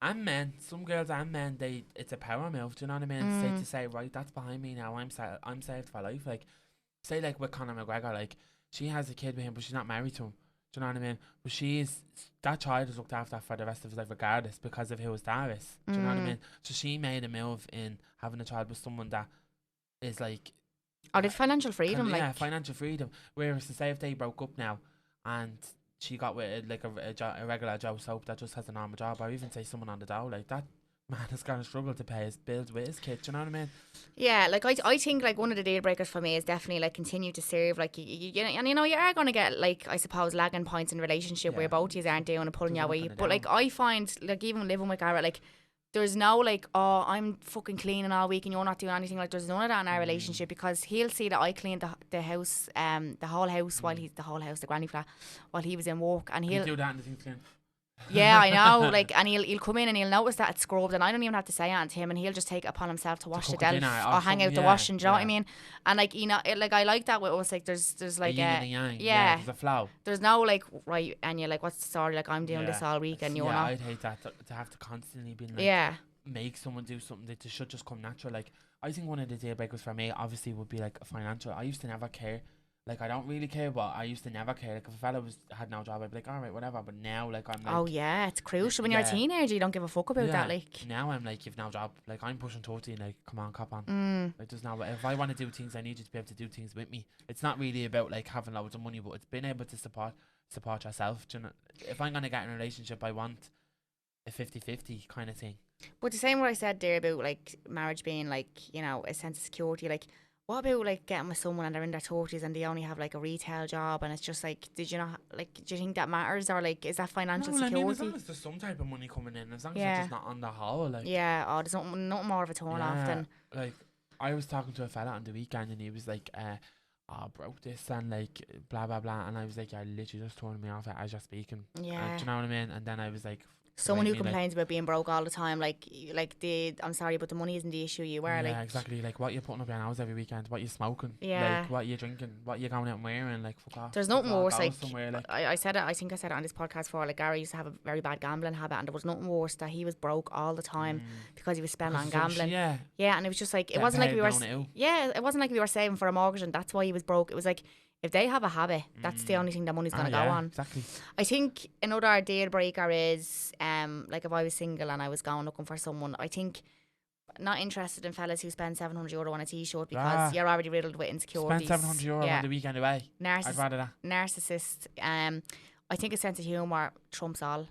and men, it's a power move, do you know what I mean? To say, right, that's behind me now, I'm saved for life. Like, say, like, with Conor McGregor, like, she has a kid with him, but she's not married to him. Do you know what I mean? But that child is looked after for the rest of his life regardless, because of who his dad is. Do you know what I mean? So she made a move in having a child with someone that is like... Oh, there's financial freedom. Yeah, financial freedom. Whereas to say if they broke up now and she got with like a regular Joe Soap that just has a normal job, or even say someone on the dole, like that man is going to struggle to pay his bills with his kid. Do you know what I mean? Yeah, like I think like one of the deal breakers for me is definitely like continue to serve. Like you are going to get, like, I suppose, lagging points in a relationship where both of you aren't doing and pulling your weight. But like I find, like, even living with Garrett, like, there's no like, oh, I'm fucking cleaning all week and you're not doing anything. Like, there's none of that in our relationship, because he'll see that I cleaned the house, the whole house the granny flat, while he was in work, and he'll do that and the thing's clean. Yeah, I know. Like, and he'll come in and he'll notice that it's scrubbed, and I don't even have to say anything to him, and he'll just take it upon himself to wash the delf or hang out the washing. Do you know what I mean? And like, like, I like that with us. Like, there's like yin and yang. Yeah, there's a flow. There's no like, right, and you're like, what's the story? Like, I'm doing this all week, and you're not. I'd hate that to have to constantly be like, make someone do something that should just come natural. Like, I think one of the deal breakers for me obviously would be like financial. I used to never care. Like, I don't really care, but I used to never care. Like, if a fella had no job, I'd be like, all right, whatever. But now, like, I'm like... Oh, yeah, it's crucial. When you're a teenager, you don't give a fuck about that, like... Now I'm like, you've no job. Like, I'm pushing 30, like, come on, cop on. Like, there's no... If I want to do things, I need you to be able to do things with me. It's not really about, like, having loads of money, but it's being able to support yourself. Do you know? If I'm going to get in a relationship, I want a 50-50 kind of thing. But the same what I said there about, like, marriage being, like, you know, a sense of security, like... What about, like, getting with someone and they're in their 30s and they only have, like, a retail job, and it's just like, do you think that matters, or like, is that financial security? I mean, as long as there's some type of money coming in, as long as it's just not on the whole, like. Yeah, there's nothing more of a turn off than. Like, I was talking to a fella on the weekend and he was like, broke this and like blah blah blah, and I was like, you're literally just turning me off as you're speaking. Yeah. Do you know what I mean? And then I was like, someone who complains about being broke all the time, I'm sorry, but the money isn't the issue. Yeah, exactly. Like, what you're putting up your house every weekend, what you're smoking, like, what you're drinking, what you're going out and wearing, like, fuck off. There's nothing worse. Like, I said it. I think I said it on this podcast before. Like, Gary used to have a very bad gambling habit, and there was nothing worse that he was broke all the time because he was spending on gambling. Yeah, and it was just like, it wasn't like we were. Yeah, it wasn't like we were saving for a mortgage, and that's why he was broke. It was like, if they have a habit, that's the only thing that money's gonna go on. Exactly. I think another deal breaker is like, if I was single and I was going looking for someone, I think not interested in fellas who spend €700 on a t-shirt because you're already riddled with insecurities. Spend €700 on the weekend away. I'd rather that. Narcissist. I think a sense of humour trumps all.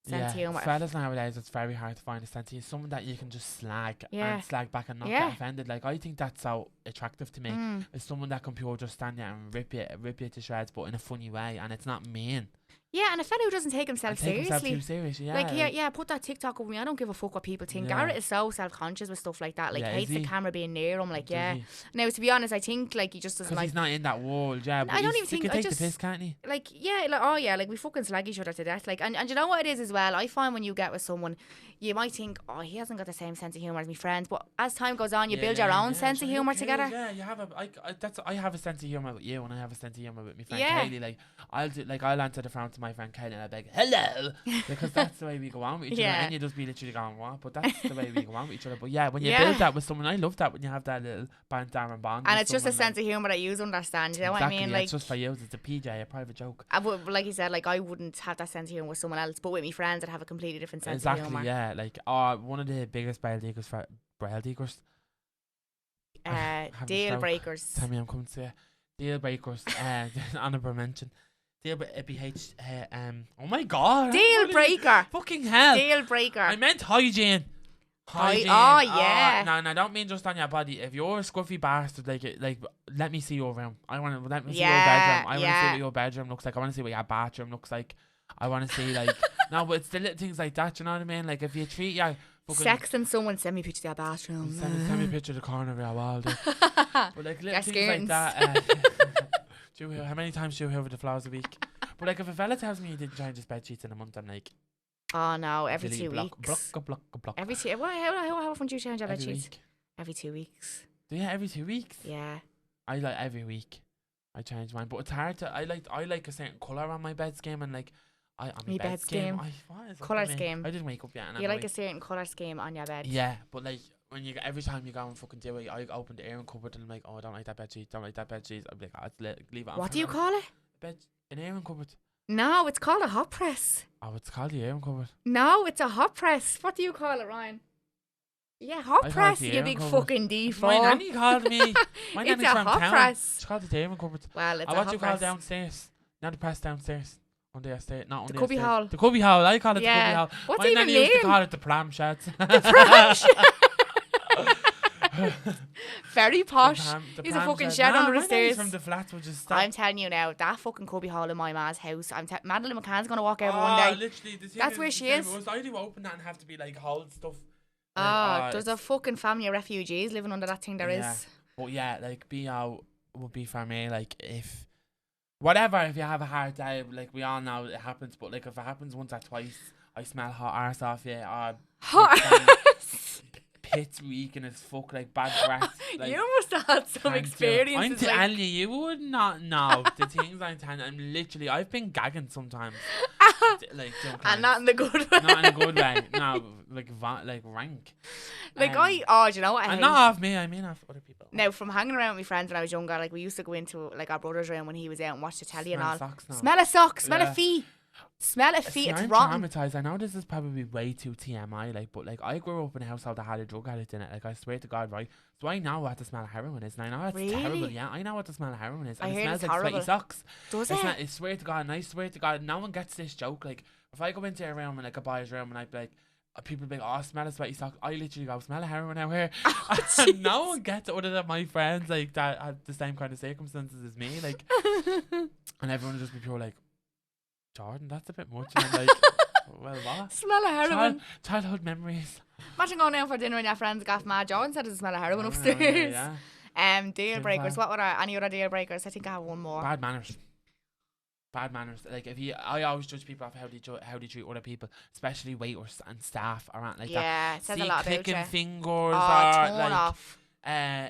Sense of humour. Fellas nowadays, it's very hard to find a sense of humour. Someone that you can just slag and slag back and not get offended. Like, I think that's so attractive to me. Is someone that can pure just stand there and rip you to shreds, but in a funny way, and it's not mean. Yeah, and a fellow who doesn't take himself seriously. Too serious, Like, put that TikTok over me. I don't give a fuck what people think. Garrett is so self-conscious with stuff like that. Like, hates the camera being near him. Like, Now, to be honest, I think, like, he just doesn't like... Because he's not in that world, but I don't even think... He can take the piss, can't he? Like, like, we fucking slag each other to death. Like, and you know what it is as well? I find when you get with someone, you might think, oh, he hasn't got the same sense of humour as my friends. But as time goes on, you build your own sense of humour together. Yeah, you have I have a sense of humour with you, and I have a sense of humour with my friend Kaylee. Like, I'll answer the phone to my friend Kayla and I'd be like, hello, because that's the way we go on with each other. And you just be literally going, what? But that's the way we go on with each other. But yeah, when you build that with someone, I love that when you have that little banter and bond. And it's just a sense of humour that you understand, you know what I mean? Yeah, like, it's just for you, it's a PJ, a private joke. Like you said, like I wouldn't have that sense of humour with someone else, but with my friends I'd have a completely different sense of humour. Yeah, like one of the biggest braille dealers deal breakers. Tell me I'm coming to you. Deal breakers. Honourable mention. Oh my god. Deal breaker. Fucking hell. Deal breaker. I meant hygiene. Hygiene. Oh yeah. No, I don't mean just on your body. If you're a scruffy bastard, like let me see your room. I want to let me see your bedroom. I want to see what your bedroom looks like. I want to see what your bathroom looks like. I want to see like no, but it's the little things like that. You know what I mean? Like if you treat your sexing someone, send me a picture of your bathroom. Send me a picture of the corner of your wall. But like little things like that. How many times do you hear over the flowers a week? But like if a fella tells me he didn't change his bed sheets in a month, I'm like, oh no, every 2 weeks. Block. Every 2. How often do you change your bed sheets? Every 2 weeks. Yeah, every 2 weeks. Yeah. I like every week. I change mine, but it's hard to. I like a certain colour on my bed scheme, and like on my bed scheme. Colour scheme. I didn't wake up yet. You like a certain colour scheme on your bed. Yeah, but like when you every time you go and fucking do it, I open the airing cupboard and I'm like, oh, I don't like that bed sheet. I'm like, oh, leave it on. What do you call it? An airing cupboard. No, it's called a hot press. Oh, it's called the airing cupboard. No, it's a hot press. What do you call it, Ryan? Yeah, hot press, you big fucking D4. My nanny called me. My it's nanny's a from hot town. press. It's called the airing cupboard. Well, it's a what hot you press. call downstairs? Now the press downstairs. On the estate, not on the cubby estate. hole. The cubby hole. I call it the cubby hole. What's my even nanny mean? used to call it the pram sheds. The pram shed. Very posh. He's a fucking shed under the stairs. From the flats will just I'm telling you now, that fucking cubby hole in my ma's house. Madeline McCann's gonna walk over one day. Literally, that's where she is. I do open that and have to be like hold stuff. There's a fucking family of refugees living under that thing. There is. But yeah, like be out would be for me. Like if you have a hard day, like we all know it happens. But like if it happens once or twice, I smell hot arse off you. Hot arse. Pits reeking as fuck, like bad breath. Like, you must have had some experience. I'm telling you would not know the things I'm telling you. I've been gagging sometimes. Like, and not in the good way. Not in a good way. No, like rank. Like do you know what I hate? And not off me, I mean off other people. Now, from hanging around with my friends when I was younger, like we used to go into like our brother's room when he was out and watch the telly and all. Smell of socks, smell of feet. Smell of feet, it's rotten. Traumatized. I know this is probably way too TMI, like, but like I grew up in a household that had a drug addict in it. Like I swear to God, right? So I know what the smell of heroin is, and I know it's terrible. Yeah, I know what the smell of heroin is, and it smells like sweaty socks. Does it? I swear to God, and I swear to God, no one gets this joke. Like if I go into a room and like a boy's room and I'd be like, people be like, oh, smell of sweaty socks. I literally go, smell of heroin out here. And no one gets it other than my friends like that had the same kind of circumstances as me, like, and everyone would just be pure like, Jordan, that's a bit much. And I'm like, well, what? Smell of heroin. Childhood memories. Imagine going out for dinner and your friends got mad. Jordan said there's a smell of heroin upstairs. Yeah. Deal breakers. What were any other deal breakers? I think I have one more. Bad manners. Like I always judge people off how they treat other people, especially waiters and staff around like that. Yeah, it says a lot about you. Clicking fingers torn off.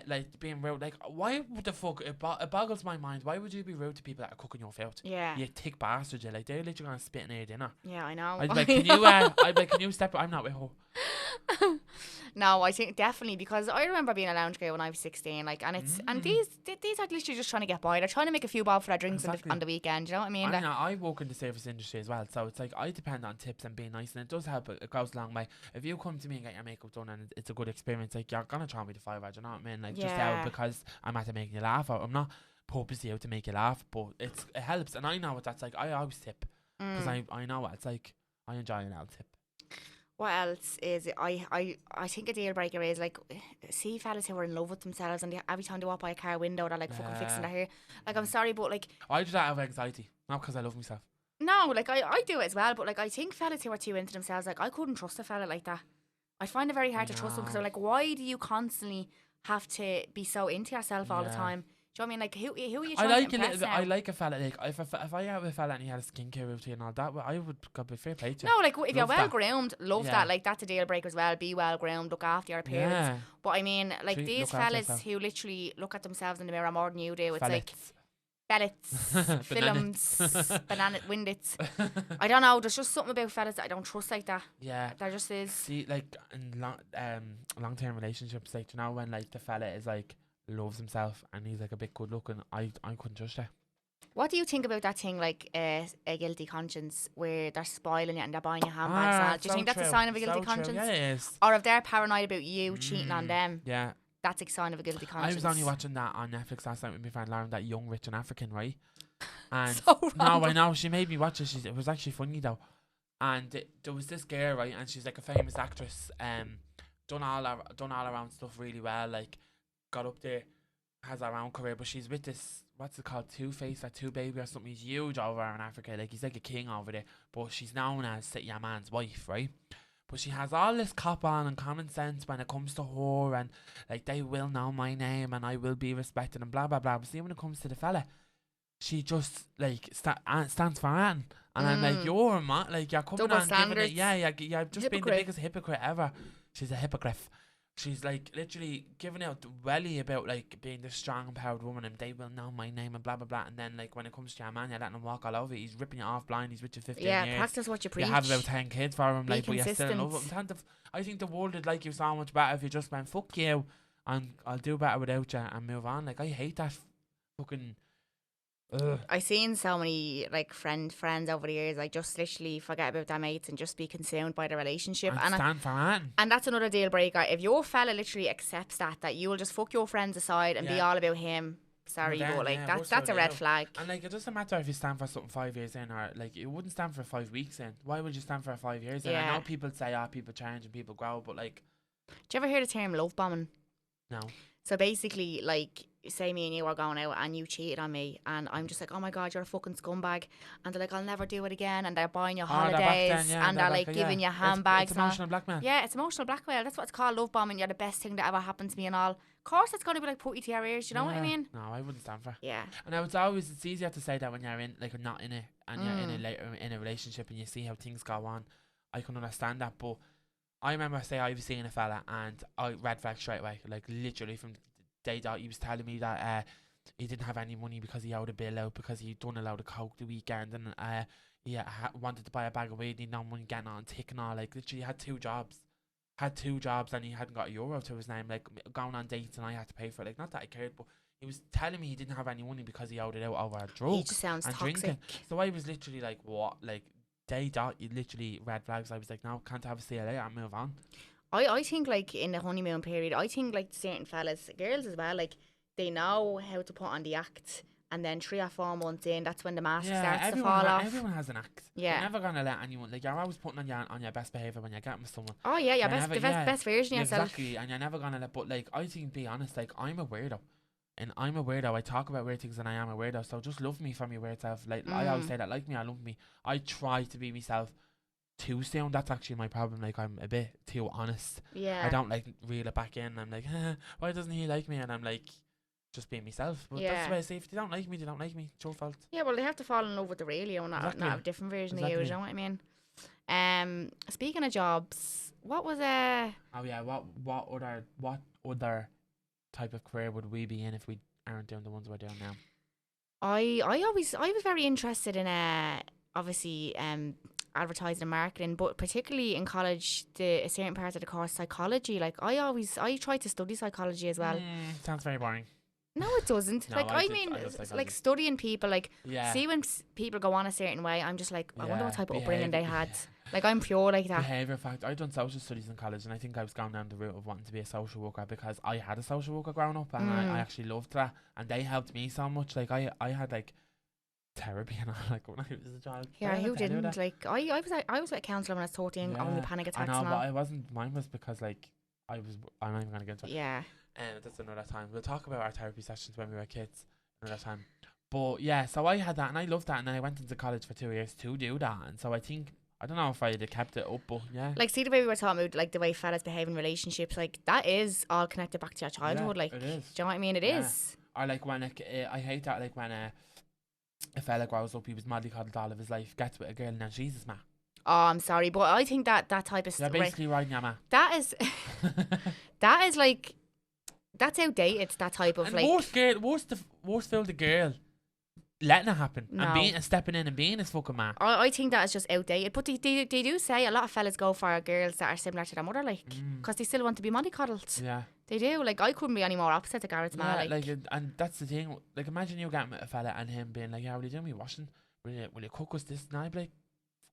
Like being rude. Like why would the fuck it boggles my mind. Why would you be rude to people that are cooking your food? Yeah, you thick bastard. You like they're literally gonna spit in your dinner. Yeah, I know. I'd be like, can you step? I'm not with her. No, I think definitely, because I remember being a lounge girl when I was 16. Like, and it's and these are literally just trying to get by. They're trying to make a few bob for their drinks on the weekend. You know what I mean? I work in the service industry as well, so it's like I depend on tips and being nice, and it does help. It goes a long way. If you come to me and get your makeup done and it's a good experience, like you're gonna try me the $5. You know what I mean? Like just out because I'm at making you laugh. I'm not purposely out to make you laugh, but it helps, and I know what that's like. I always tip because I know what it's like. I enjoy an little tip. What else is it? I think a deal breaker is like, see fellas who are in love with themselves and every time they walk by a car window they're like fucking fixing their hair. Like, I'm sorry, but like I do that out of anxiety, not because I love myself. No, like I do it as well, but like I think fellas who are too into themselves, like I couldn't trust a fella like that. I find it very hard to trust them because I'm like, why do you constantly have to be so into yourself all the time? Do you know what I mean? Like, who are you trying to impress now? I like a fella, like, if I out with a fella and he had a skincare routine and all that, well, I would go be fair play to. No, like, if you're well groomed, love that. Like, that's a deal breaker as well. Be well groomed, look after your appearance. Yeah. But I mean, like, these fellas who literally look at themselves in the mirror more than you do, it's like, Bellets, films, banana windits. I don't know. There's just something about fellas that I don't trust like that. Yeah. There just is. See, like in long-term relationships, like, you know, when like the fella is like loves himself and he's like a bit good looking, I couldn't trust that. What do you think about that thing, like a guilty conscience, where they're spoiling you and they're buying you handbags? Do you think that's a sign of a guilty conscience? Yeah, it is. Or if they're paranoid about you cheating on them? Yeah. That's a sign of a guilty conscience. I was only watching that on Netflix last night with my friend Lauren, that Young, Rich and African, right? And so no, I know, she made me watch it. It was actually funny though. And there was this girl, right, and she's like a famous actress, done all around stuff really well, like got up there, has her own career, but she's with this, what's it called, Two-Face or Two-Baby or something. He's huge over in Africa, like he's like a king over there, but she's known as your man's wife, right? But she has all this cop on and common sense when it comes to her, and like they will know my name and I will be respected and blah blah blah. But see, when it comes to the fella, she just like stands for Anne, and I'm like, you're like you're coming double on standards. giving it, you're just being the biggest hypocrite ever. She's a hypocrite. She's like literally giving out the welly about like being this strong, empowered woman, and they will know my name and blah blah blah. And then like when it comes to your man, you're letting him walk all over. He's ripping you off blind. He's with you 15 years. Yeah, practice what you preach. You have about 10 kids for him, like, but you're still in consistent. love with him. I think the world would like you so much better if you just went fuck you, and I'll do better without you and move on. Like, I hate that fucking. I've seen so many like friends over the years, like just literally forget about their mates and just be consumed by the relationship and stand for Anne. And that's another deal breaker. If your fella literally accepts that you will just fuck your friends aside and be all about him, sorry, but like that's a red flag. And like, it doesn't matter if you stand for something 5 years in, or like you wouldn't stand for 5 weeks in. Why would you stand for 5 years in? I know people say people change and people grow, but like, do you ever hear the term love bombing? No. So basically, like, say me and you are going out and you cheated on me, and I'm just like, oh my god, you're a fucking scumbag, and they're like, I'll never do it again, and they're buying you holidays, and they're like giving you handbags. It's emotional blackmail. Yeah, it's emotional blackmail. That's what it's called, love bombing. You're the best thing that ever happened to me and all. Of course, it's going to be like putty to your ears. Do you know what I mean? No, I wouldn't stand for it. Yeah. And it's easier to say that when you're in, like, you're not in it, and you're in a later in a relationship, and you see how things go on. I can understand that, but I remember, say, I was seeing a fella, and I red flag straight away, like literally from the day that he was telling me that he didn't have any money because he owed a bill out because he'd done a load of coke the weekend, and he wanted to buy a bag of weed, and he'd no money getting on tick and all. Like, literally had two jobs, and he hadn't got a euro to his name, like going on dates, and I had to pay for it. Like, not that I cared, but he was telling me he didn't have any money because he owed it out over drugs. He just sounds and toxic. Drinking. So I was literally like, what? Like, day dot, you literally red flags. I was like, no, can't have a see you later and move on. I think like in the honeymoon period, I think like certain fellas, girls as well, like they know how to put on the act, and then 3 or 4 months in, that's when the mask starts to fall off. Everyone has an act. Yeah, you're never gonna let anyone, like, you're always putting on your best behaviour when you're getting with someone. Oh yeah, your best version of yourself. Exactly, and you're never gonna let. But like, I think, be honest, like, I'm a weirdo. And I'm a weirdo. I talk about weird things, and I am a weirdo. So just love me for my weird self. Like, I always say that, like me, I love me. I try to be myself too soon. That's actually my problem. Like, I'm a bit too honest. Yeah. I don't like reel it back in. I'm like, why doesn't he like me? And I'm like, just being myself. But that's the way I say, if they don't like me, they don't like me. It's your fault. Yeah, well, they have to fall in love with the real you, not a different version of you. You know what I mean? Speaking of jobs, what was Oh yeah, what other type of career would we be in if we aren't doing the ones we're doing now? I was very interested in obviously advertising and marketing, but particularly in college, a certain part of the course, psychology. Like, I tried to study psychology as well. Sounds very boring. No, it doesn't. No, like, I mean, it's like studying people. Like, see when people go on a certain way, I'm just like, I wonder what type of upbringing they had. Like, I'm pure like that. Behaviour fact. I've done social studies in college, and I think I was going down the route of wanting to be a social worker because I had a social worker growing up, and I actually loved that, and they helped me so much. Like, I had like therapy and all, like, when I was a child. Yeah, who didn't? Like, I was with a counsellor when I was 14, on the panic attacks. I know, but I wasn't. Mine was because, like, I'm not even gonna get into it. Yeah. That's another time. We'll talk about our therapy sessions when we were kids another time. But yeah, so I had that, and I loved that, and then I went into college for 2 years to do that, and so I think, I don't know if I'd have kept it up, but yeah. Like, see the way we were talking about, like, the way fellas behave in relationships, like, that is all connected back to your childhood. Like, it is. Do you know what I mean? It is. Or like when, like, I hate that, like, when a fella grows up, he was madly coddled all of his life, gets with a girl, and now she's his ma. Oh, I'm sorry, but I think that type of stuff. You're basically riding your ma. That is, that is like, that's outdated. That type of, and like, worst feel the girl letting it happen No. and being and stepping in and being his fucking man. I think that is just outdated. But they do say a lot of fellas go for girls that are similar to their mother, like, because they still want to be mollycoddled. Yeah. They do. Like, I couldn't be any more opposite to Garrett's man. Like, and that's the thing. Like, imagine you getting with a fella and him being like, "Yeah, will you do me washing? Will you cook us this?" And I'd be like,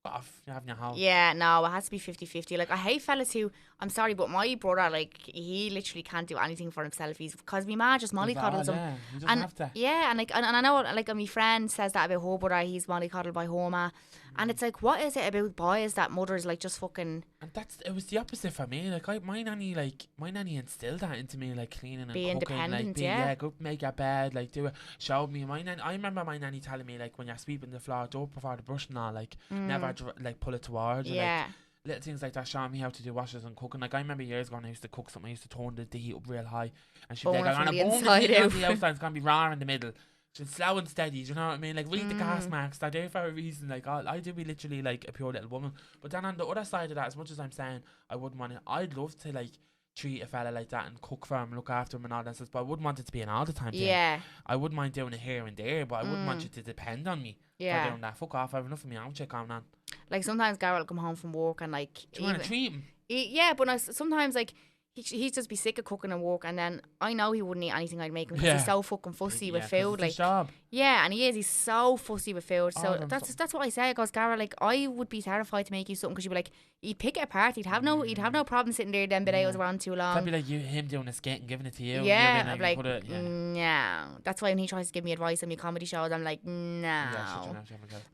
"Fuck off, you're having your house." Yeah, no, it has to be 50-50. Like, I hate fellas who, I'm sorry, but my brother, like, he literally can't do anything for himself. Because my ma just mollycoddles him. Yeah, you just have to. Yeah, and like, and I know, like, my friend says that about her brother, he's mollycoddled by her ma. And it's like, what is it about boys that mothers, like, just fucking... And it was the opposite for me. Like, my nanny instilled that into me, like, cleaning and be cooking. Independent, Like, go make your bed, like, do it. Showed me. I remember my nanny telling me, like, when you're sweeping the floor, don't before the brush and all, like, never, like, pull it towards you. Yeah. Like, little things like that showing me how to do washes and cooking. Like, I remember years ago when I used to cook something, I used to turn the heat up real high. And she'd be like, I'm going to burn the heat on the outside, it's going to be raw in the middle. She's slow and steady, do you know what I mean? Like, read the gas marks, they're there for a reason. Like, I do be literally, like, a pure little woman. But then on the other side of that, as much as I'm saying I wouldn't want it, I'd love to, like, treat a fella like that and cook for him, look after him and all that stuff. But I wouldn't want it to be an all the time thing. Yeah. I wouldn't mind doing it here and there, but I wouldn't want you to depend on me for doing that. Fuck off, I have enough of me own shit going on. Like, sometimes Garrett will come home from work and, like... Do you want to treat him? Yeah, but no, sometimes, like... He'd just be sick of cooking and work, and then I know he wouldn't eat anything I'd make him because he's so fucking fussy with food. Like, job. Yeah, and he is. He's so fussy with food. So that's what I say. Because Gara, like, I would be terrified to make you something because you'd be like, he'd pick it apart. He'd have no problem sitting there. Then potatoes were on too long. That'd be like him doing a skit and giving it to you. Yeah, I'm like, no. That's why when he tries to give me advice on my comedy shows, I'm like, no.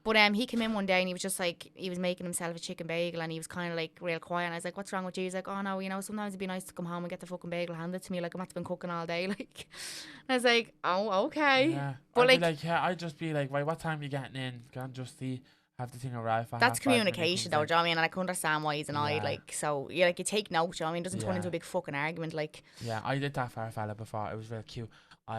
But he came in one day and he was just like, he was making himself a chicken bagel and he was kind of like real quiet. And I was like, what's wrong with you? He's like, oh no, sometimes it'd be nice to come home and get the fucking bagel handed to me. Like, I'm not been cooking all day. Like, and I was like, oh, okay. Yeah. But I'd just be like, right, what time are you getting in? Can't just see. Have the thing arrive. That's communication, though. Do you know what I mean? And I can understand why he's annoyed. Like, so yeah, like, you take note. Do you know what I mean? It doesn't turn into a big fucking argument. Like, yeah, I did that for a fella before. It was real cute.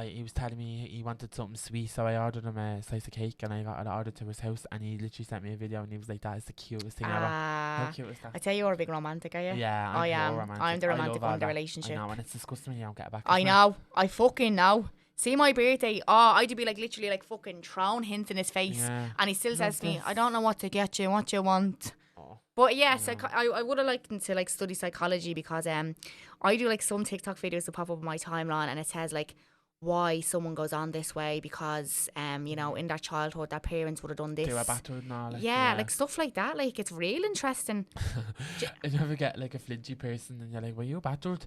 He was telling me he wanted something sweet, so I ordered him a slice of cake and I got it ordered to his house. And he literally sent me a video and he was like, "That is the cutest thing ever." How cute is that? I tell you, you're a big romantic, are you? Yeah, I am. Romantic. I'm the romantic one in the relationship. I know, and it's disgusting when you don't get it back. I know. I fucking know. See my birthday, I'd be like literally like fucking throwing hints in his face, and he still says to me, "I don't know what to get you, what you want." But yes, I would have liked to like study psychology because I do like some TikTok videos that pop up on my timeline, and it says like why someone goes on this way because you know, in their childhood their parents would have done this. They were battered and all. Like, like stuff like that. Like, it's real interesting. You ever get like a flinchy person and you're like, "Were you battered?"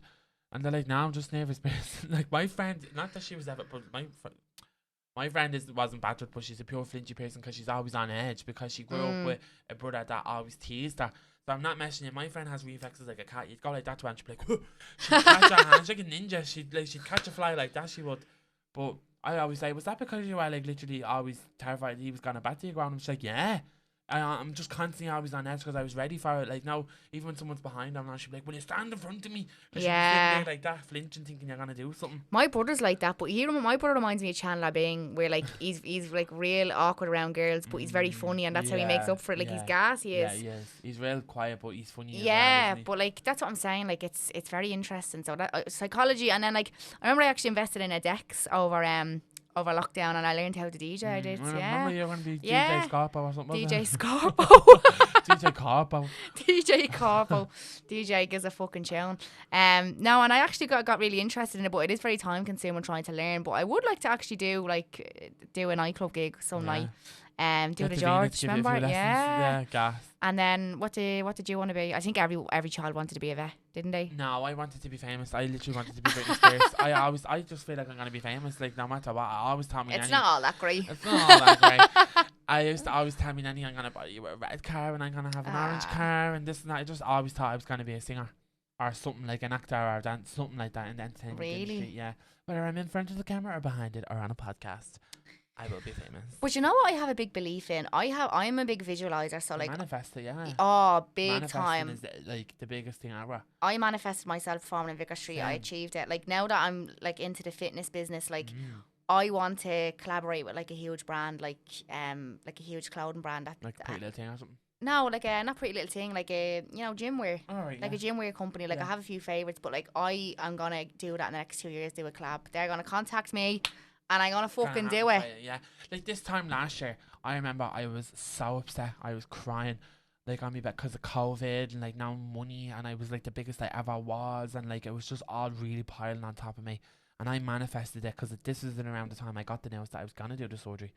And they're like, "No, I'm just nervous person." Like, my friend, not that she was ever, but my friend wasn't battered, but she's a pure flinchy person because she's always on edge because she grew up with a brother that always teased her. So I'm not messing you. My friend has reflexes like a cat. You'd go like that to her and she'd be like, "Whoa." She'd catch her hand, she'd like a ninja. She'd catch a fly like that. She would. But I always say, "Was that because you were like literally always terrified he was gonna batter you ground?" And she's like, "Yeah. I'm just constantly always on edge because I was ready for it. Like, now, even when someone's behind them, she'd be like, "Will you stand in front of me?" She'd be there like that, flinching, thinking you're gonna do something. My brother's like that, but my brother reminds me of Chandler Bing, where like he's like real awkward around girls, but he's very funny, and that's how he makes up for it. Like, he's gas, he is. Yeah, he is. He's real quiet, but he's funny. Yeah, as well, but like that's what I'm saying. Like, it's very interesting. So that psychology, and then like I remember I actually invested in a Dex over lockdown, and I learned how to DJ. I did. Remember you were going to be DJ Scarpo or something? DJ Scarpo. DJ Carpo. DJ Carpo. DJ gives a fucking tune. No, and I actually got really interested in it, but it is very time consuming trying to learn. But I would like to actually do a nightclub gig some night. Do the George, remember? Yeah. Gas. And then what did you want to be? I think every child wanted to be a vet, didn't they? No, I wanted to be famous. I literally wanted to be Britney Spears. I just feel like I'm gonna be famous. Like, no matter what, I always tell me. It's not all that great. It's not all that great. I used to always tell me, "Nanny, I'm gonna buy you a red car and I'm gonna have an orange car and this and that." I just always thought I was gonna be a singer or something, like an actor or dance, something like that in the entertainment industry. Yeah, whether I'm in front of the camera or behind it or on a podcast, I will be famous. But you know what I have a big belief in? I'm a big visualizer, so like manifest it, yeah. Oh, big time. Is like the biggest thing ever. I manifested myself performing in Vicar Street. I achieved it. Like, now that I'm like into the fitness business, like I want to collaborate with like a huge brand, like a huge clothing brand that, like Pretty Little Thing or something. No, like not Pretty Little Thing, like a gym wear. Oh, right, like a gym wear company. Like, I have a few favourites, but like I am gonna do that in the next 2 years. Do a collab. They're gonna contact me. and I'm gonna fucking do it. Yeah, like this time last year, I remember I was so upset. I was crying, like on me back because of COVID and like no money, and I was like the biggest I ever was, and like it was just all really piling on top of me. And I manifested it because this was around the time I got the news that I was gonna do the surgery.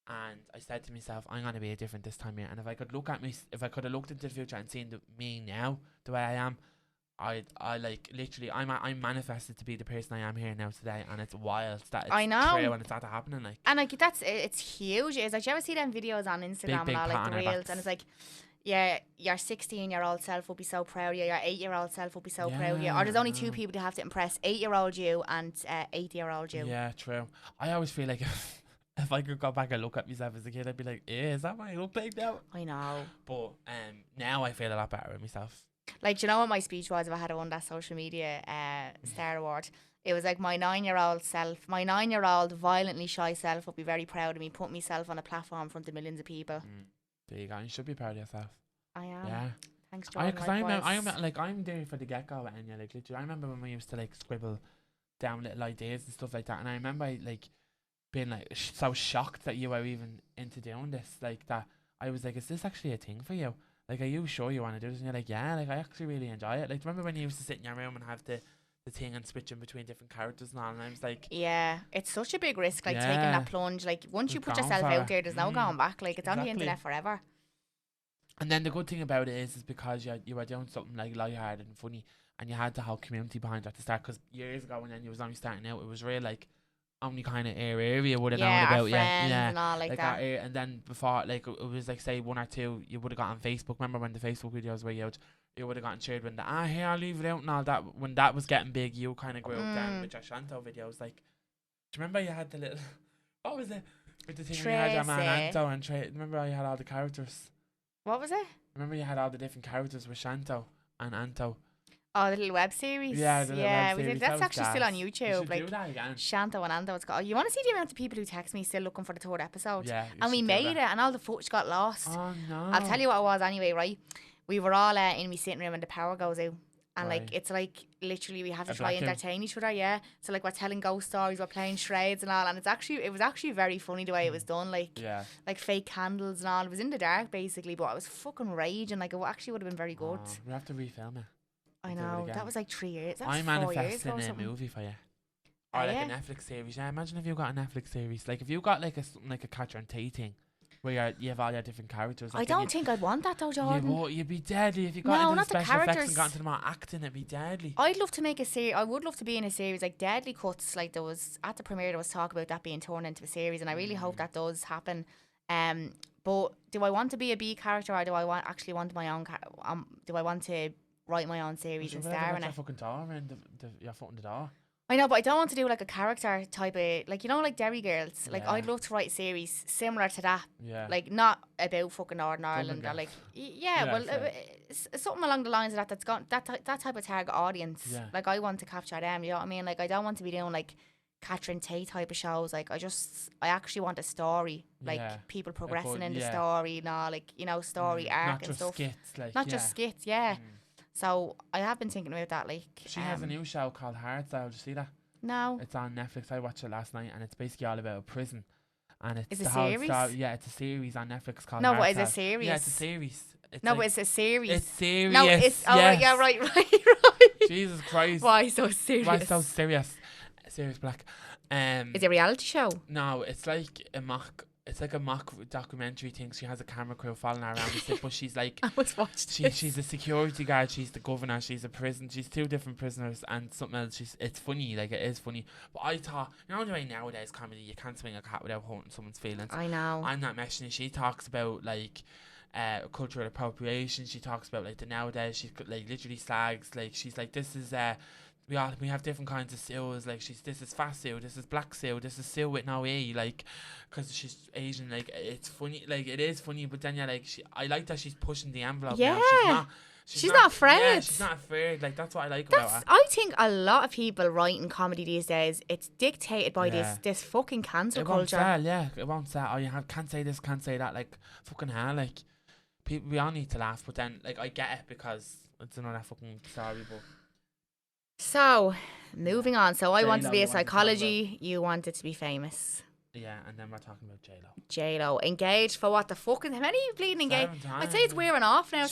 And I said to myself, I'm gonna be different this time here. And if I could look at me, if I could have looked into the future and seen me now the way I am, I like literally I'm manifested to be the person I am here now today, and it's wild that it's I know. true and it's not happening. Like, and like it's huge. It's like, do you ever see them videos on Instagram big and all, like pat the on our reels, and it's like, yeah, your 16-year-old self will be so proud of you, your 8-year-old self will be so proud of you. Or there's only two people to have to impress: 8-year-old you and 80-year-old you. Yeah, true. I always feel like if I could go back and look at myself as a kid, I'd be like, is that what I look like now? I know. But now I feel a lot better with myself. Like, do you know what my speech was if I had won that social media star award? It was like, my 9-year-old violently shy self would be very proud of me, put myself on a platform in front of millions of people. There you go. You should be proud of yourself. I am. Yeah. Thanks, Jordan. Because I'm there for the get go, and like literally, I remember when we used to like scribble down little ideas and stuff like that, and I remember like being like so shocked that you were even into doing this, like that. I was like, is this actually a thing for you? Like, are you sure you want to do this? And you're like, yeah, like I actually really enjoy it. Like, remember when you used to sit in your room and have the thing and switching between different characters and all? And I was like, yeah, it's such a big risk, like taking that plunge. Like, once you put yourself out there, there's no going back. Like, it's on the internet forever. And then the good thing about it is because you were doing something like lighthearted and funny, and you had the whole community behind you at the start. Because years ago, when then you was only starting out, it was real like only kind of area would have known about you, and all like that. And then before, like it was like say one or two you would have got on Facebook. Remember when the Facebook videos were out? You would have gotten shared when here I'll leave it out and all that. When that was getting big, you kind of grew up then with your Shanto videos. Like, do you remember you had the little what was it with the thing when you had your man Anto and remember how you had all the characters? What was it? Remember you had all the different characters with Shanto and Anto. Oh, the little web series. Yeah, the little web we series. Did. That's actually still on YouTube. You should like do that again. Shanto and Anto. It's called. You want to see the amount of people who text me still looking for the third episode? Yeah. And we made it, and all the footage got lost. Oh no! I'll tell you what it was anyway. Right, we were all in my sitting room, and the power goes out, and like it's like literally we have to try and entertain each other. Yeah. So like we're telling ghost stories, we're playing charades and all, and it was actually very funny the way it was done. Like like fake candles and all. It was in the dark basically, but I was fucking raging. Like it actually would have been very good. We have to refilm it. I know, that was like 3 years. That was I'm 4 years ago. manifesting a movie for you. Or like a Netflix series. Yeah, imagine if you got a Netflix series. Like if you got like a Catcher and Tate thing where you have all your different characters. Like I don't think I'd want that though, Jordan. You'd be deadly if you got into the special characters. Effects and got into the more acting. It'd be deadly. I'd love to make a series. I would love to be in a series like Deadly Cuts. Like there was at the premiere, there was talk about that being turned into a series, and I really hope that does happen. But do I want to be a B character, or do I actually want my own? Do I want to write my own series and star in it? Fucking door and your foot in the door. I know, but I don't want to do like a character type of, like, you know, like Derry Girls. Like I'd love to write a series similar to that. Yeah. Like not about fucking Northern Ireland or like something along the lines of that. That's got that type of target audience. Yeah. Like I want to capture them. You know what I mean? Like I don't want to be doing like Catherine Tate type of shows. Like I actually want a story. Like people progressing in the story, like, you know, story arc and stuff. Not just skits. Yeah. So I have been thinking about that. Like she has a new show called Hardstyle. Did you see that? No. It's on Netflix. I watched it last night, and it's basically all about a prison. And it's a series. It's a series on Netflix called. No, but it's a series. Yeah, it's a series. But it's a series. It's serious. No, it's right. Jesus Christ! Why so serious? Why so serious? Serious Black. Is it a reality show? No, it's like a mock. It's like a mock documentary thing. She has a camera crew following her around and stuff, but she's like, I was watching. She's a security guard. She's the governor. She's a prison. She's two different prisoners and something else. It's funny. Like it is funny. But I thought, you know the way nowadays comedy, you can't swing a cat without hurting someone's feelings. I know. I'm not mentioning. She talks about like cultural appropriation. She talks about like the nowadays. She like literally slags. Like she's like, this is we have different kinds of seals. Like this is fast seal, this is black seal, this is seal with no E. Like, because she's Asian. Like it's funny. Like it is funny, but then I like that she's pushing the envelope. Yeah. Now. She's not afraid. Yeah, she's not afraid. Like that's what I like about her. I think a lot of people writing comedy these days, it's dictated by this fucking cancel culture. It won't sell. Oh, can't say this, can't say that. Like fucking hell. Like people, we all need to laugh, but then like I get it because it's another fucking story, but. So, moving on. So, I wanted to be a J-Lo, you wanted to talk psychology. You wanted to be famous. Yeah, and then we're talking about J-Lo. J-Lo. Engaged for what the fucking... How many are you bleeding engaged? 7 times. I'd say it's wearing off now.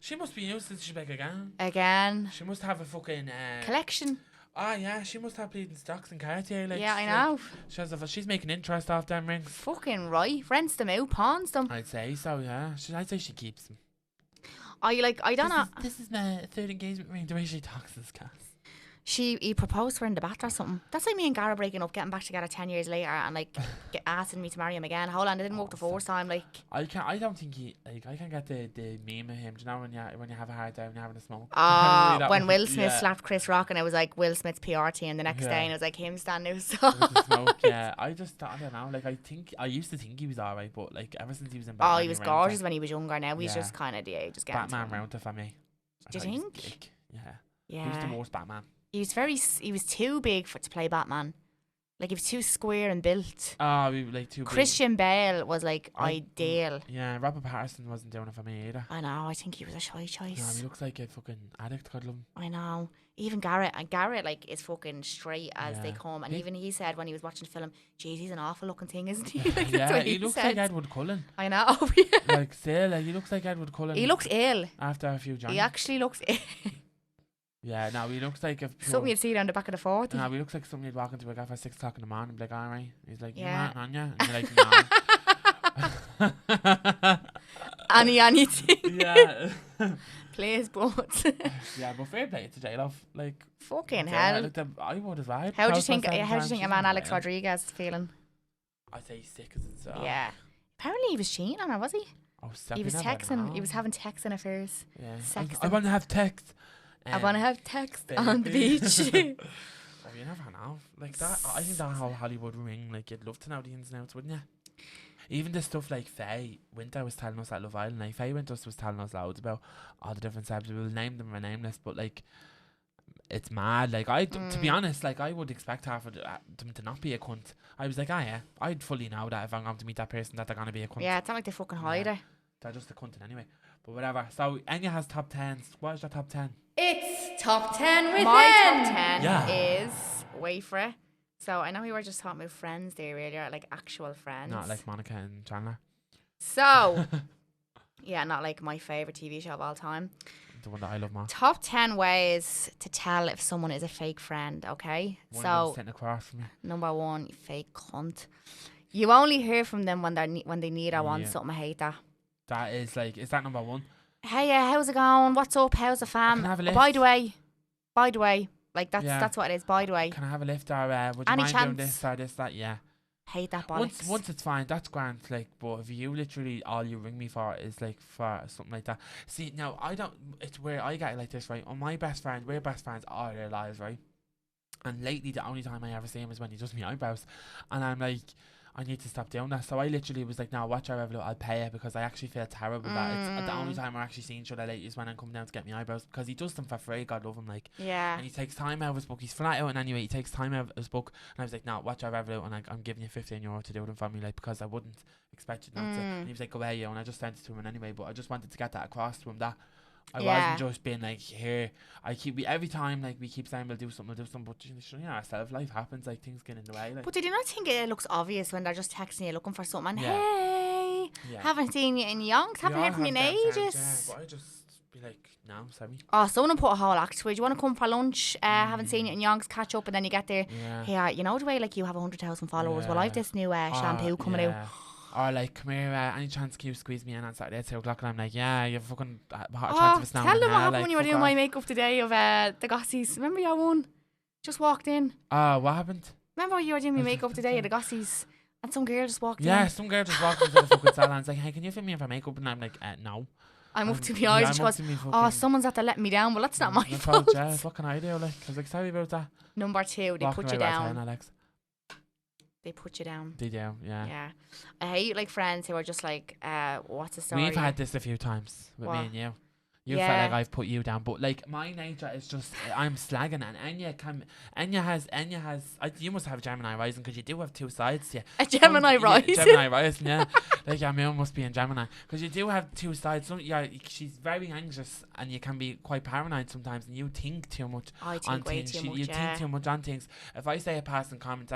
She must be used to she's back again. Again. She must have a fucking... collection. Oh, yeah, she must have bleeding stocks and Cartier. Like, yeah, I know. She's making interest off them rings. Fucking right. Rents them out, pawns them. I'd say so, yeah. I'd say she keeps them. I don't know. This is my third engagement ring. The way she talks is gas. He proposed for her in the bath or something. That's like me and Gara breaking up, getting back together 10 years later, and like asking me to marry him again. Hold on, it didn't work the first time. Like I don't think I can get the meme of him. Do you know when you have a hard day when you're having a smoke? When Will Smith slapped Chris Rock, and it was like Will Smith's PR team the next day, and it was like him standing outside. Smoke, yeah. I don't know. Like I used to think he was alright, but like ever since he was in Batman, he was gorgeous when he was younger. Now he's just kind of the age. Batman round for me. Do you think? Yeah. Yeah. He was the worst Batman. He was too big to play Batman. Like he was too square and built. Oh, like too Christian Bale was like ideal. Yeah, Robert Pattinson wasn't doing it for me either. I know. I think he was a shy choice. No, he looks like a fucking addict. God love him. I know. Even Garrett like is fucking straight as they come. And even he said when he was watching the film, "Jeez, he's an awful looking thing, isn't he?" Like, yeah, he looks like Edward Cullen. I know. Like still, like he looks like Edward Cullen. He looks ill after a few joints. He actually looks ill. Yeah, no, he looks like something you'd see down the back of the 40. No, he looks like something you'd walk into a cafe at 6 o'clock in the morning and be like, alright. He's like, yeah. You Anya? And you're like, no. Annie thing. Yeah. Plays both. Yeah, but fair play to J-Lo. Like, fucking hell. I would as well. How do you think a man Alex Rodriguez is feeling? I'd say he's sick as it's yeah. Apparently he was cheating on her, was he? Oh, he was texting. He was having texting affairs. Yeah. I want to have text. I want to have text on the beach. You never know. Like that, I think that whole Hollywood ring, like you'd love to know the ins and outs, wouldn't you? Even the stuff like Faye Winter was telling us at Love Island. Like Faye Winter was telling us loads about all the different celebs. We'll name them or nameless, but like it's mad. Like to be honest, like I would expect half of them to not be a cunt. I was like, yeah, I'd fully know that if I'm going to meet that person that they're going to be a cunt. Yeah, it's not like they fucking hide it. They're just a cunt anyway. But whatever. So Enya has top 10s. What is your top 10? It's top 10 with my top 10 is wait for it. So I know we were just talking about friends there earlier, like actual friends. Not like Monica and Chandler. So yeah, not like my favourite TV show of all time. The one that I love more. Top 10 ways to tell if someone is a fake friend, okay? One so sitting across from you. Number 1, you fake cunt. You only hear from them when they need or want something. I hate that. That is like, is that number 1? Hey, how's it going? What's up? How's the fam? By the way, like that's what it is. By the way, can I have a lift or would you mind doing this or this that? Yeah. Hate that bollocks. Once it's fine, that's grand. Like, but if you literally all you ring me for is like for something like that. See, now I don't. It's where I get it like this, right? On my best friend, we're best friends all their lives, right? And lately, the only time I ever see him is when he does my eyebrows, and I'm like, I need to stop doing that. So I literally was like, no, watch our revenue, I'll pay it because I actually feel terrible that it's the only time we're actually seeing each other lately is when I'm coming down to get my eyebrows because he does them for free. God love him, like. Yeah. And he takes time out of his book. He's flat out, and anyway, he takes time out of his book. And I was like, no, watch our revenue, and I'm giving you €15 to do them for me, like because I wouldn't expect you not to. And he was like, go away, and I just sent it to him anyway. But I just wanted to get that across to him that. I wasn't just being like, here, every time like we keep saying we'll do something, but you know, ourselves, life happens, like things get in the way. Like. But did you not think it looks obvious when they're just texting you looking for something? Hey, haven't seen you in yonks, haven't heard from you in ages. But I just be like, no, sorry. Oh, someone put a whole act to it. Do you want to come for lunch? Haven't seen you in yonks, catch up, and then you get there. Hey, you know the way like you have 100,000 followers. Well, I've this new shampoo coming out. Or like, come here, any chance can you squeeze me in on Saturday at 2 o'clock? And I'm like, yeah, you're fucking hot chance of us now. Tell them what happened when you were doing my makeup today of the Gossies. Remember your one? Just walked in. What happened? Remember you were doing my makeup today at the Gossies and some girl just walked in? Yeah, some girl just walked into the fucking salon and was like, hey, can you fit me in for makeup? And I'm like, no. I'm up to my eyes and she goes, someone's after letting me down. Well, that's not my fault. What can I do? Like, I was like, sorry about that. Number 2, they put you down. 10, Alex. They put you down. They do, yeah. Yeah. I hate like friends who are just like, what's the story? We've had this a few times with me and you. You felt like I've put you down, but like my nature is just I'm slagging, and Enya has you must have a Gemini rising because you do have two sides to you. A Gemini rising. Gemini rising, yeah. Like your moon must be in Gemini because you do have two sides. She's very anxious, and you can be quite paranoid sometimes, and you think too much. I think way too much. You think too much on things. If I say a passing comment,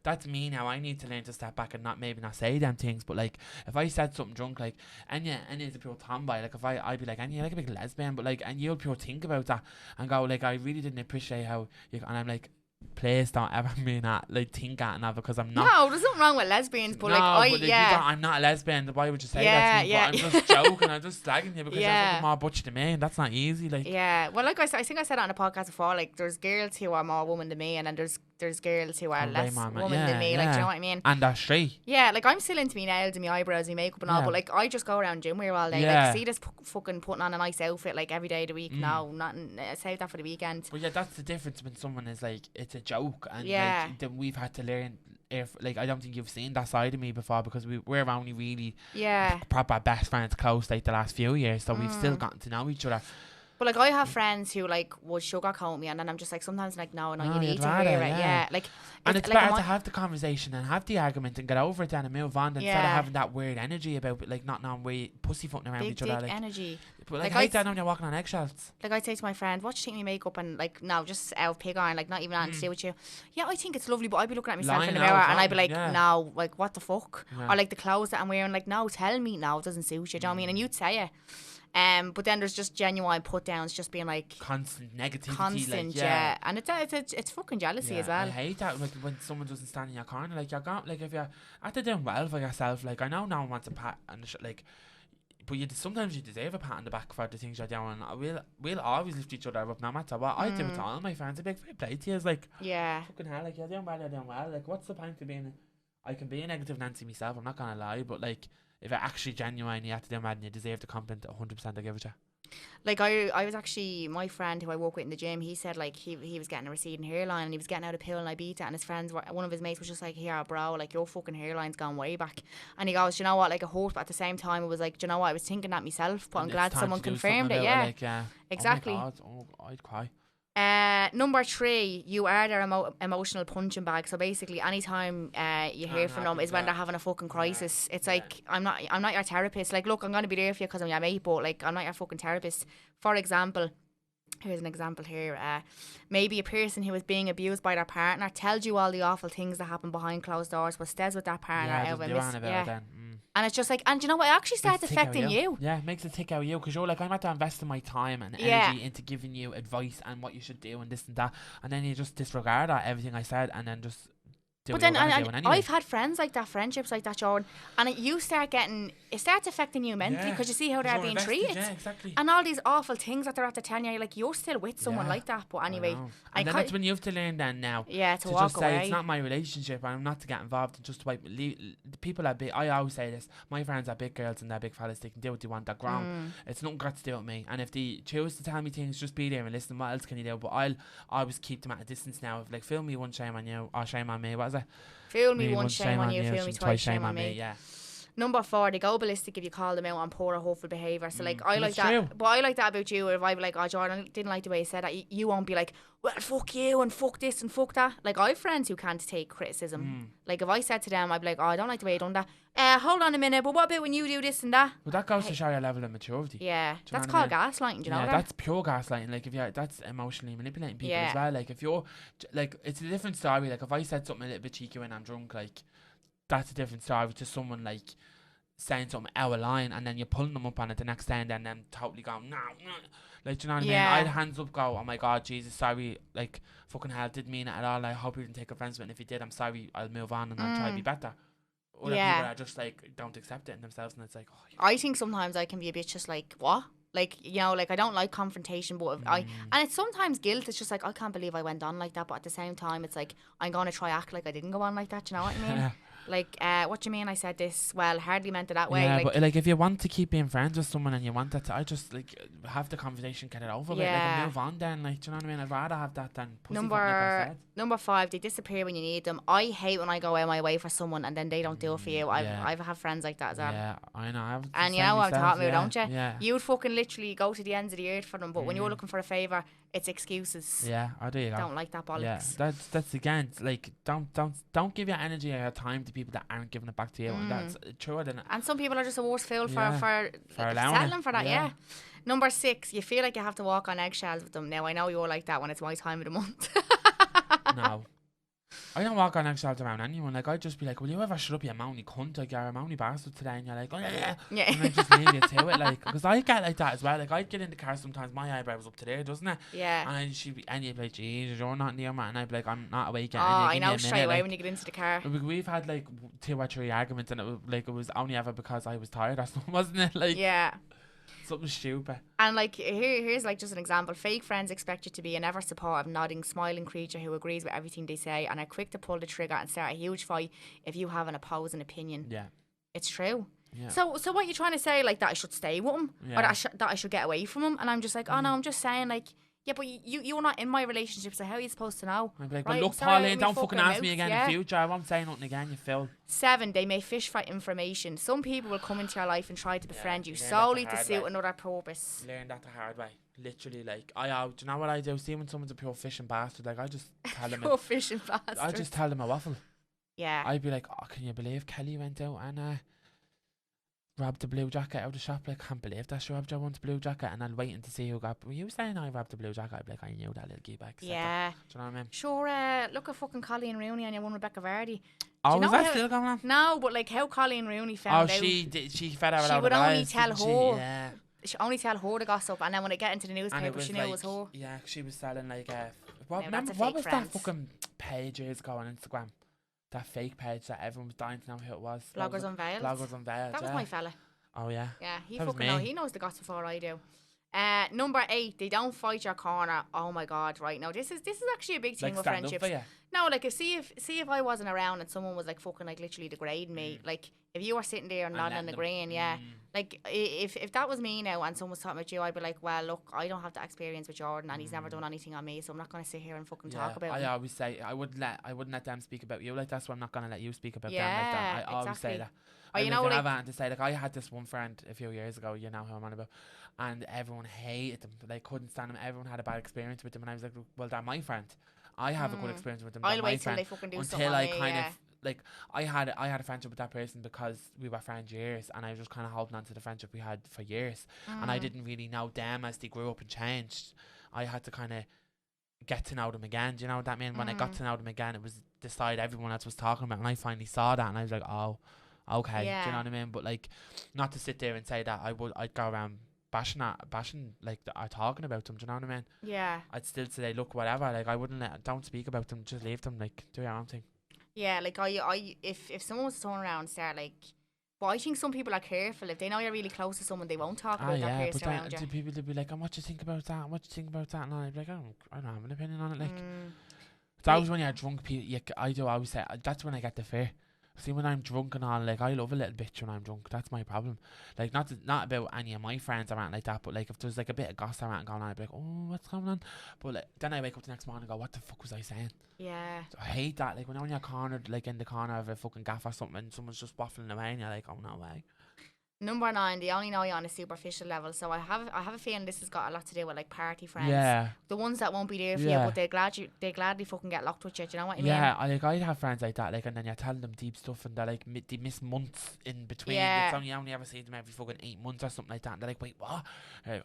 that's me now. I need to learn to step back and not say them things. But like if I said something drunk, like Enya's a pure tomboy. Like if I'd be like Enya, like a big lesbian, but like, and you'll pure think about that and go like, I really didn't appreciate how you, and I'm like, please don't ever mean that, like think that now, because I'm not. No, there's nothing wrong with lesbians, but I'm not a lesbian. Why would you say that to me? But I'm just joking. I'm just slagging you because you're fucking more butch than me, and that's not easy. Like, well, like I think I said it on the podcast before. Like, there's girls who are more woman than me, and then there's girls who are less woman than me. Like, do you know what I mean? And that's straight. Yeah, like I'm still into me nails and my eyebrows and my makeup and all, but like I just go around gym wear all day. Like, see this fucking putting on a nice outfit like every day of the week. No, nothing. Save that for the weekend. Well, yeah, that's the difference when someone is like, it's a joke, and like, then we've had to learn. Like, I don't think you've seen that side of me before, because we're only really proper best friends close like the last few years, so we've still gotten to know each other. But like I have friends who like would sugarcoat me, and then I'm just like sometimes like no, you need to hear it. Yeah, like, and it's better to have the conversation and have the argument and get over it then and move on, instead of having that weird energy about it, like not knowing where pussyfooting around each other. Like energy. But like I hate that when you're walking on eggshells. Like I'd say to my friend, "What do you think me makeup?" And like, no, just out of pig iron, like not even anything to do with you. Yeah, I think it's lovely, but I'd be looking at myself in the mirror and I'd be like, no, like what the fuck? Or like the clothes that I'm wearing, like no, tell me no, it doesn't suit you. Do you know what I mean? And you'd say it. But then there's just genuine put downs, just being like constant negativity, like, and it's fucking jealousy as well. I hate that, like when someone doesn't stand in your corner, like you're gone, like if you're after doing well for yourself, like I know no one wants a pat and like, but sometimes you deserve a pat on the back for the things you're doing. We'll always lift each other up no matter what. I do it to all my friends. A big fair play to you. It's like, fucking hell, like you're doing well. Like what's the point of being? I can be a negative Nancy myself, I'm not gonna lie, but like, if it actually genuine, you have to do mad and you deserve the compliment 100%, I give it to you. Like I was actually, my friend who I work with in the gym, he said like he was getting a receding hairline and he was getting out of pill and I beat it, and his friends one of his mates was just like, here bro, like your fucking hairline's gone way back, and he goes, do you know what, like it hurt, but at the same time it was like, do you know what, I was thinking that myself, but I'm glad someone confirmed it. Like, exactly. Oh my God, I'd cry. Number 3, you are their emotional punching bag. So basically, anytime you hear from them is when they're having a fucking crisis. It's like, I'm not your therapist. Like, look, I'm gonna be there for you because I'm your mate, but like, I'm not your fucking therapist. For example, here's an example here. Maybe a person who is being abused by their partner tells you all the awful things that happen behind closed doors, but stays with that partner. And it's just like, and you know what, it actually starts affecting you. Yeah, it makes it tick out you, because you're like, I'm about to invest my time and energy into giving you advice and what you should do and this and that, and then you just disregard everything I said and then just do but what then you're doing anyway. I've had friends like that, friendships like that, Jordan, and it starts affecting you mentally, because you see how they're being treated. Yeah, exactly. And all these awful things that they're after telling you, you're like, you're still with someone like that. But anyway, and then that's when you have to learn then now. To walk just away. Say it's not my relationship and I'm not to get involved, and just like people are big. I always say this, my friends are big girls and they're big fellas, they can do what they want, they're grown. It's nothing got to do with me, and if they choose to tell me things, just be there and listen. What else can you do? But I'll always keep them at a distance now. If like, fool me once, shame on you, or shame on me. What is it? Fool me once, shame on you. Fool me twice, shame on me. Yeah. Number 4, they go ballistic if you call them out on poor or hurtful behaviour. So like, I like that. True. But I like that about you. If I be like, oh Jordan, I didn't like the way you said that, you won't be like, well, fuck you and fuck this and fuck that. Like, I have friends who can't take criticism. Like, if I said to them, I'd be like, oh, I don't like the way you done that. Hold on a minute, but what about when you do this and that? Well, that goes to show your level of maturity. Yeah, that's called gaslighting. Do you know that? That's pure gaslighting. Like, that's emotionally manipulating people as well. Like, if you're like, it's a different story. Like, if I said something a little bit cheeky when I'm drunk, like, that's a different story to someone like saying something out of line and then you're pulling them up on it the next day and then them totally going no, like, do you know what I mean? I'd hands up go, oh my God, Jesus, sorry, like, fucking hell, didn't mean it at all, I hope you didn't take offense, and if you did, I'm sorry, I'll move on and I'll try to be better. Other people are just like, don't accept it in themselves, and it's like, oh, I think sometimes I can be a bit just like, what? Like, you know, like, I don't like confrontation, but and it's sometimes guilt. It's just like, I can't believe I went on like that, but at the same time it's like, I'm gonna try act like I didn't go on like that. Do you know what I mean? Like, what do you mean I said this? Well, hardly meant it that way. Yeah, like, but like if you want to keep being friends with someone and you want that, I just like have the conversation, get it over with, like, and move on. Then, like, do you know what I mean? I'd rather have that than pussyfoot, like I said. Number 5, they disappear when you need them. I hate when I go out my way for someone and then they don't do it for you. I've had friends like that as well. Yeah, I know. And you know what I'm talking about, don't you? Yeah. You would fucking literally go to the ends of the earth for them, but when you're looking for a favour, it's excuses. Yeah, I do. Don't like that bollocks. Yeah, that's again, like, don't give your energy or your time to people that aren't giving it back to you. And that's true, isn't it? And some people are just a worse fool for allowing settling for that. Yeah. Number 6, you feel like you have to walk on eggshells with them. Now I know you're like that when it's my time of the month. No. I don't walk on eggshells around anyone. Like, I'd just be like, will you ever shut up, you mounty cunt? Like, you're a mounty bastard today. And you're like, oh, yeah. And I just leave you to it. Like, because I get like that as well. Like, I'd get in the car sometimes, my eyebrows up to there, doesn't it? Yeah. And she'd be, and you'd be like, Jesus, you're not near me. And I'd be like, I'm not awake yet. Oh, I know straight away, like, when you get into the car. We've had like 2 or 3 arguments, and it was only ever because I was tired or something, wasn't it? Like, yeah. Something stupid. And like here's like just an example. Fake friends expect you to be an ever supportive, nodding, smiling creature who agrees with everything they say and are quick to pull the trigger and start a huge fight if you have an opposing opinion. Yeah. It's true. Yeah. So what you're trying to say, like, that I should stay with him? Yeah. Or that I should get away from him? And I'm just like, oh no, I'm just saying, like, yeah, but you're not in my relationship, so how are you supposed to know? I'd be like, well, look, Pauline, don't fucking ask me again in the future. I won't say nothing again, you Phil. 7, they may fish for information. Some people will come into your life and try to befriend you solely to suit another purpose. Learn that the hard way. Literally, like, do you know what I do? See, when someone's a pure fishing bastard, like, I just tell them pure fishing bastard. I just tell them a waffle. Yeah. I'd be like, oh, can you believe Kelly went out and robbed the blue jacket out of the shop? Like, can't believe that she robbed your one's blue jacket. And I'll waiting to see who got. Were you saying I robbed the blue jacket? I'd be like, I knew that little geeback. Yeah. Do you know what I mean? Sure. Look at fucking Colleen Rooney and your one Rebecca Vardy. Oh, is that still going on? No, but like how Colleen Rooney found out. She fed her. She would only tell her. Yeah. She only tell her the gossip, and then when it get into the newspaper, she knew it was her. Yeah, she was selling like what was that fucking page years ago on Instagram? That fake page that everyone was dying to know who it was. Bloggers Unveiled. Bloggers Unveiled. That was my fella. Oh yeah. Yeah, he fucking knows. He knows the gossip before I do. Number 8, they don't fight your corner. Oh my god! Right now, this is actually a big thing with friendships. No, like if I wasn't around and someone was like fucking like literally degrading me, like if you were sitting there and nodding and agreeing, like if that was me now and someone was talking about you, I'd be like, well, look, I don't have that experience with Jordan and he's never done anything on me, so I'm not going to sit here and fucking talk about him. I always say I wouldn't let them speak about you like that's why I'm not going to let you speak about them like that. I always say that. Or you know, like, to say, like, I had this one friend a few years ago, you know who I'm on about, and everyone hated them. They couldn't stand them. Everyone had a bad experience with them, and I was like, well, they're my friend. I have a good experience with them. I'll wait till they fucking do something. Until I kind of like I had a friendship with that person because we were friends years, and I was just kind of holding on to the friendship we had for years, and I didn't really know them as they grew up and changed. I had to kind of get to know them again. Do you know what that mean? When I got to know them again, it was the side everyone else was talking about, and I finally saw that, and I was like, oh, okay. Do you know what I mean? But like, not to sit there and say that I'd go around bashing like are talking about them. Do you know what I mean? Yeah. I'd still say, look, whatever. Like, I wouldn't don't speak about them. Just leave them. Like, do your own thing. Yeah. Like if someone was to turn around and start like, but I think some people are careful. If they know you're really close to someone, they won't talk about that person around you. People would be like, and what do you think about that? What do you think about that? And I'd be like, I don't have an opinion on it. Like, it's always when you're drunk. I do always say that's when I get the fear. See, when I'm drunk and all, like, I love a little bitch when I'm drunk. That's my problem. Like, not about any of my friends or anything like that, but like if there's like a bit of gossip around going on, I'd be like, oh, what's going on? But like, then I wake up the next morning and go, what the fuck was I saying? Yeah. So I hate that. Like, when you're cornered, like in the corner of a fucking gaff or something, and someone's just waffling away, and you're like, oh, no way. Number 9, they only know you on a superficial level. So I have a feeling this has got a lot to do with like party friends. Yeah. The ones that won't be there for you, but they gladly fucking get locked with you. Do you know what I mean? Yeah, I'd have friends like that, like, and then you're telling them deep stuff, and they're like, they miss months in between. Yeah. You only ever see them every fucking 8 months or something like that. And they're like, wait, what? Like,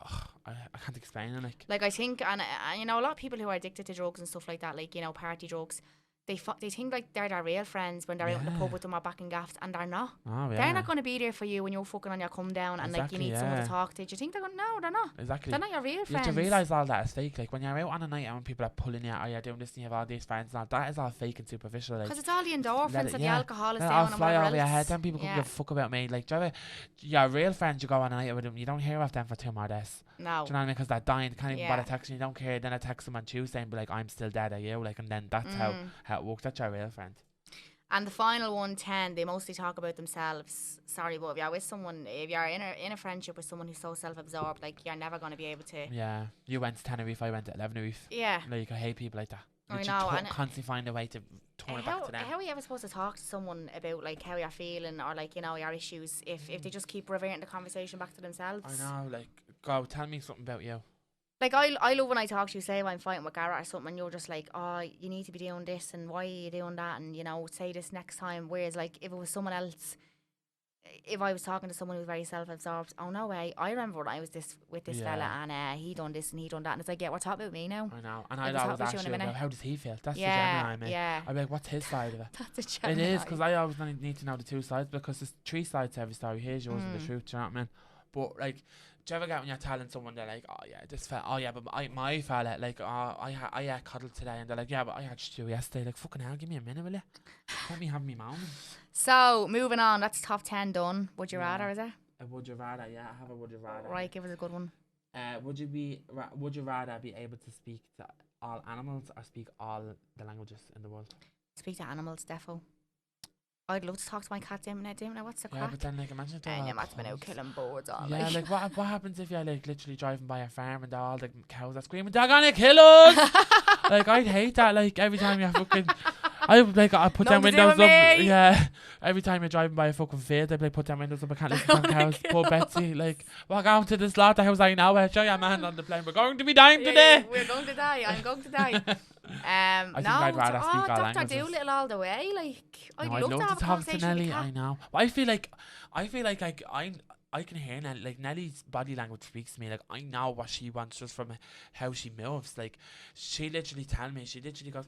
I can't explain it. Like I think, and you know, a lot of people who are addicted to drugs and stuff like that, like, you know, party drugs, they think like they're their real friends when they're out in the pub with them or back in gaffs, and they're not. They're not going to be there for you when you're fucking on your come down and like you need someone to talk to. Do you think they're going? No, they're not. Exactly. They're not your real friends. You have to realise all that is fake. Like when you're out on a night and when people are pulling you, you're doing this and you have all these friends and all, that is all fake and superficial. Because it's all the endorphins and the alcohol is down and whatever else. I'll fly over your head. Then people couldn't give a fuck about me. Like, your real friends, you go on a night with them, you don't hear of them for 2 more days. No. Do you know what I mean? Because they're dying. They can't even bother texting you. Don't care. Then I text them on Tuesday and be like, I'm still dead, are you? Like, and then that's how it works. That's your real friend. And the final one, 10, they mostly talk about themselves. Sorry, but if you're with someone, if you're in a friendship with someone who's so self-absorbed, like, you're never going to be able to... Yeah. You went to Tenerife, I went to Tenerife. Yeah. Like, I hate people like that. I know. And constantly find a way to turn it back to them. How are you ever supposed to talk to someone about, like, how you're feeling or, like, you know, your issues if they just keep reverting the conversation back to themselves? I know, like, go, tell me something about you. Like, I love when I talk to you, say if I'm fighting with Garrett or something, and you're just like, oh, you need to be doing this, and why are you doing that, and, you know, say this next time. Whereas, like, if it was someone else, if I was talking to someone who was very self-absorbed, oh, no way. I remember when I was with this fella, and he done this and he done that, and it's like, yeah, we're talking about me now. I know. And I'd always ask you about how does he feel? That's the Gemini, mate. Yeah. I'd be like, what's his side of it? That's a Gemini. It is, because I always need to know the two sides, because there's three sides to every story. Here's yours and the truth, do you know what I mean? But, like, do you ever get when you're telling someone, they're like, oh yeah, this fella, oh yeah, but my fella, like, oh, I cuddled today, and they're like, yeah, but I had stew yesterday. Like, fucking hell, give me a minute, will you? Let me have me moments. So, moving on, that's top 10 done. Would you rather, is it? Would you rather, yeah, I have a would you rather. Right, give us a good one. Would you rather be able to speak to all animals or speak all the languages in the world? Speak to animals, defo. I'd love to talk to my cat, damn it, what's the crack? Yeah, but then, like, imagine if they're your mat's been out killing birds all yeah, like. what happens if you're, like, literally driving by a farm and all the cows are screaming, they're gonna kill us! Like, I'd hate that, like, every time you're fucking... I put them windows up. Yeah. Every time you're driving by a fucking field, I'd be like, put them windows up. I can't listen to cows. Poor Betsy. Like, we're going to the slaughterhouse right now. Show your man on the plane. We're going to be dying today. We're going to die. I'm going to die. I think I'd rather speak all Dr. languages. Doolittle all the way. Like, I'd love to have a talk to conversation Nelly. with the cat. I know. But I feel like I can hear Nelly. Like, Nelly's body language speaks to me. Like, I know what she wants just from how she moves. Like, she literally tells me. She literally goes,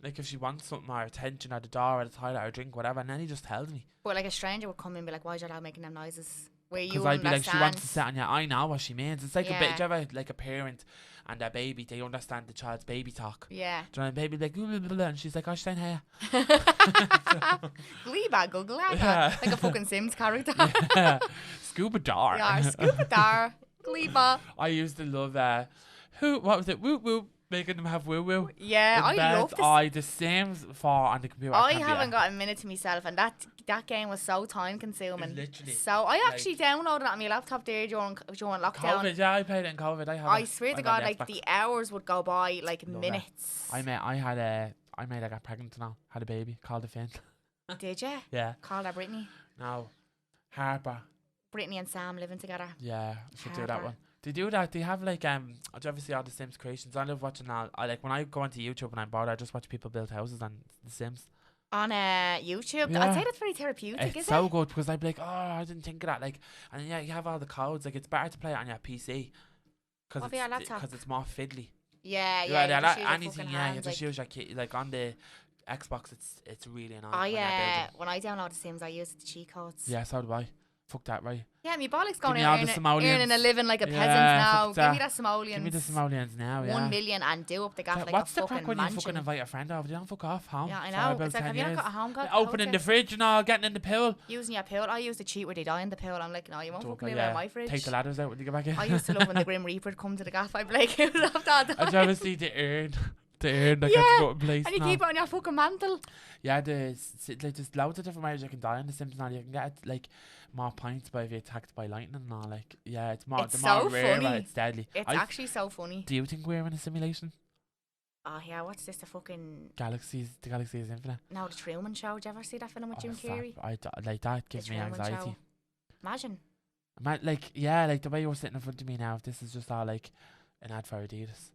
like, if she wants something or attention at the door or the toilet or a drink, whatever. Nelly just tells me. But, like, a stranger would come in and be like, why is your dad making them noises? Because I'd be like, she wants to sit on you. I know what she means. It's like a bit. Do you ever, like, a parent and their baby, they understand the child's baby talk. Yeah. Do you know, the baby like, blah, blah, blah, and she's like, oh, she's here. Gleeba, go glada. Like a fucking Sims character. Yeah. Scuba dar. Yeah, scuba dar. Gleeba. I used to love what was it? Woo woo. Making them have woo woo. Yeah, I love this. The Sims 4 on the computer. I haven't got a minute to myself, and that game was so time consuming. Literally. So I actually downloaded it on my laptop there during lockdown. COVID, yeah, I played it in COVID. I swear to God, like the hours would go by like minutes. I got pregnant now. Had a baby called Finn. Did you? Yeah. Called her Britney. No, Harper. Brittany and Sam living together. Yeah, should do that one. They do that. They have like do you ever see all the Sims creations? I love watching all. I like when I go onto YouTube and I'm bored. I just watch people build houses on The Sims. On YouTube, yeah. I'd say that's very therapeutic. It's so good because I'd be like, oh, I didn't think of that. Like, and yeah, you have all the codes. Like, it's better to play it on your PC because it's more fiddly. Yeah. Anything, yeah. You just use your key. Like on the Xbox, it's really annoying. When I download The Sims, I use the cheat codes. Yeah, so do I. Fuck that, right? Yeah, my bollock's going out earning a living like a peasant now. Give me that simoleons. Give me the simoleons now, yeah. 1 million and do up the gaff like a fucking mansion. What's the crack when you fucking invite a friend over? They don't fuck off home. Yeah, I know. It's like, have you not got a home code? Opening the fridge and all, getting in the pool. Using your pool. I used to cheat where they die in the pool. I'm like, no, you won't fucking live in my fridge. Take the ladders out when you get back in. I used to love when the Grim Reaper would come to the gaff. I'd be like, who's off that? I'd ever see the urn. The urn that gets put in place. And you keep it on your fucking mantle. Yeah, there's loads of different ways you can die in The Sims now. You can get like more points by if you're attacked by lightning and all. Like, yeah, it's more rare, but it's deadly. It's actually so funny. Do you think we're in a simulation? Oh yeah, what's this? The fucking The Galaxy is Infinite. No, the Truman Show. Did you ever see that film with Jim Carrey? Like that gives me anxiety. Imagine. Like, yeah, like the way you're sitting in front of me now. If this is just all like an ad for Adidas.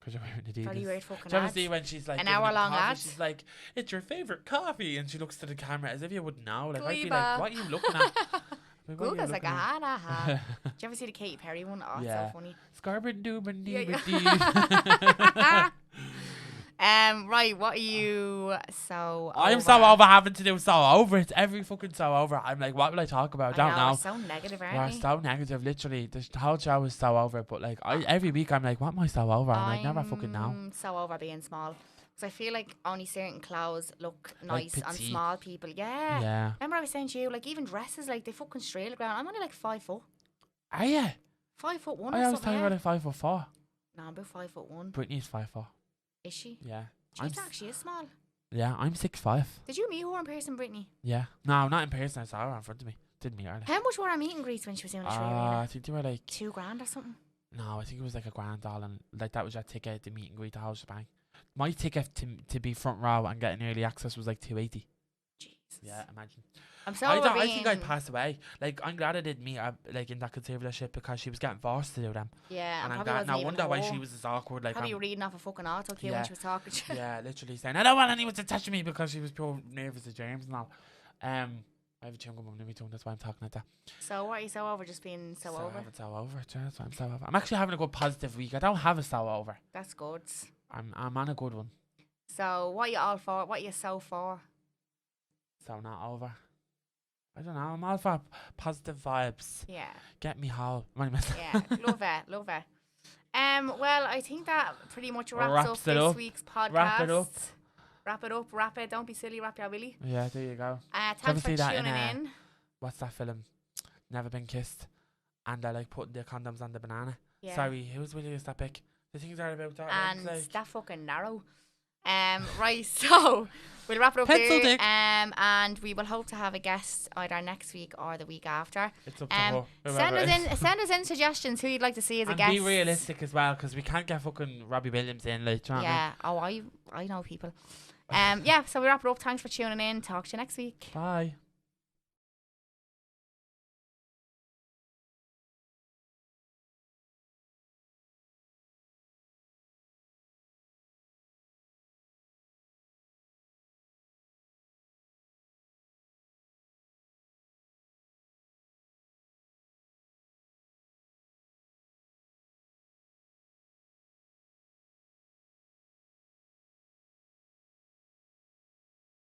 Because you're wearing Adidas. Very weird fucking ads. Do you ever see when she's like an hour-long ad? She's like, it's your favourite coffee, and she looks to the camera as if you wouldn't know. Like, I'd be like, what are you looking at? Google's like a ha. Did you ever see the Katy Perry one? Oh, yeah. It's so funny. Scarbin Dooban Right, what are you I'm so over having to do so over. It's every fucking so over. I'm like, what will I talk about? I don't know. We're so negative, aren't we? We're so negative, literally. The whole show is so over. But like, every week I'm like, what am I so over? And I never fucking know. I'm so over being small. Because I feel like only certain clothes look nice on small people. Yeah. Remember I was saying to you, like even dresses, like they fucking straight the ground. I'm only like 5 foot. Are you? 5'1" or something. I was telling you like 5'4". No, I'm about 5'1". Britney's 5'4". Is she? Yeah. She actually is small. Yeah, I'm 6'5". Did you meet her in person, Britney? Yeah. No, not in person. I saw her in front of me. Didn't meet her. How much were our meet and greets when she was doing the show arena? I think they were like $2,000 or something. No, I think it was like $1,000 all, and like that was your ticket to meet and greet the whole shebang. My ticket to be front row and getting early access was like $280. Jesus. Yeah, imagine. I'm so I think I passed away. Like, I'm glad I didn't meet her like in that conservatorship because she was getting forced to do them. Yeah, and I'm glad. No wonder why she was as awkward. Like, probably reading off a fucking auto cue when she was talking to you. Yeah, literally saying, I don't want anyone to touch me because she was pure nervous of germs and all. I have a chewing gum on my tongue, that's why I'm talking like that. So what are you so over? Just being so over? I'm so over. That's why I'm so over. I'm actually having a good positive week. I don't have a so over. That's good. I'm on a good one. So what are you all for? What are you so for? So not over. I don't know. I'm all for positive vibes. Yeah. Get me whole. Yeah, love it, love it. Well, I think that pretty much wraps up this week's podcast. Wrap it up. Wrap it. Don't be silly. Wrap your willy. Yeah, there you go. Thanks for tuning in. What's that film? Never Been Kissed. And they're like putting the condoms on the banana. Yeah. Sorry, whose willy is that big? The things are about that. And like that fucking narrow. Right, so we'll wrap it up here. And we will hope to have a guest either next week or the week after. It's up to her. Send us in suggestions who you'd like to see as a guest. And be realistic as well, because we can't get fucking Robbie Williams in. Like, yeah. Oh, I know people. Yeah. So we wrap it up. Thanks for tuning in. Talk to you next week. Bye.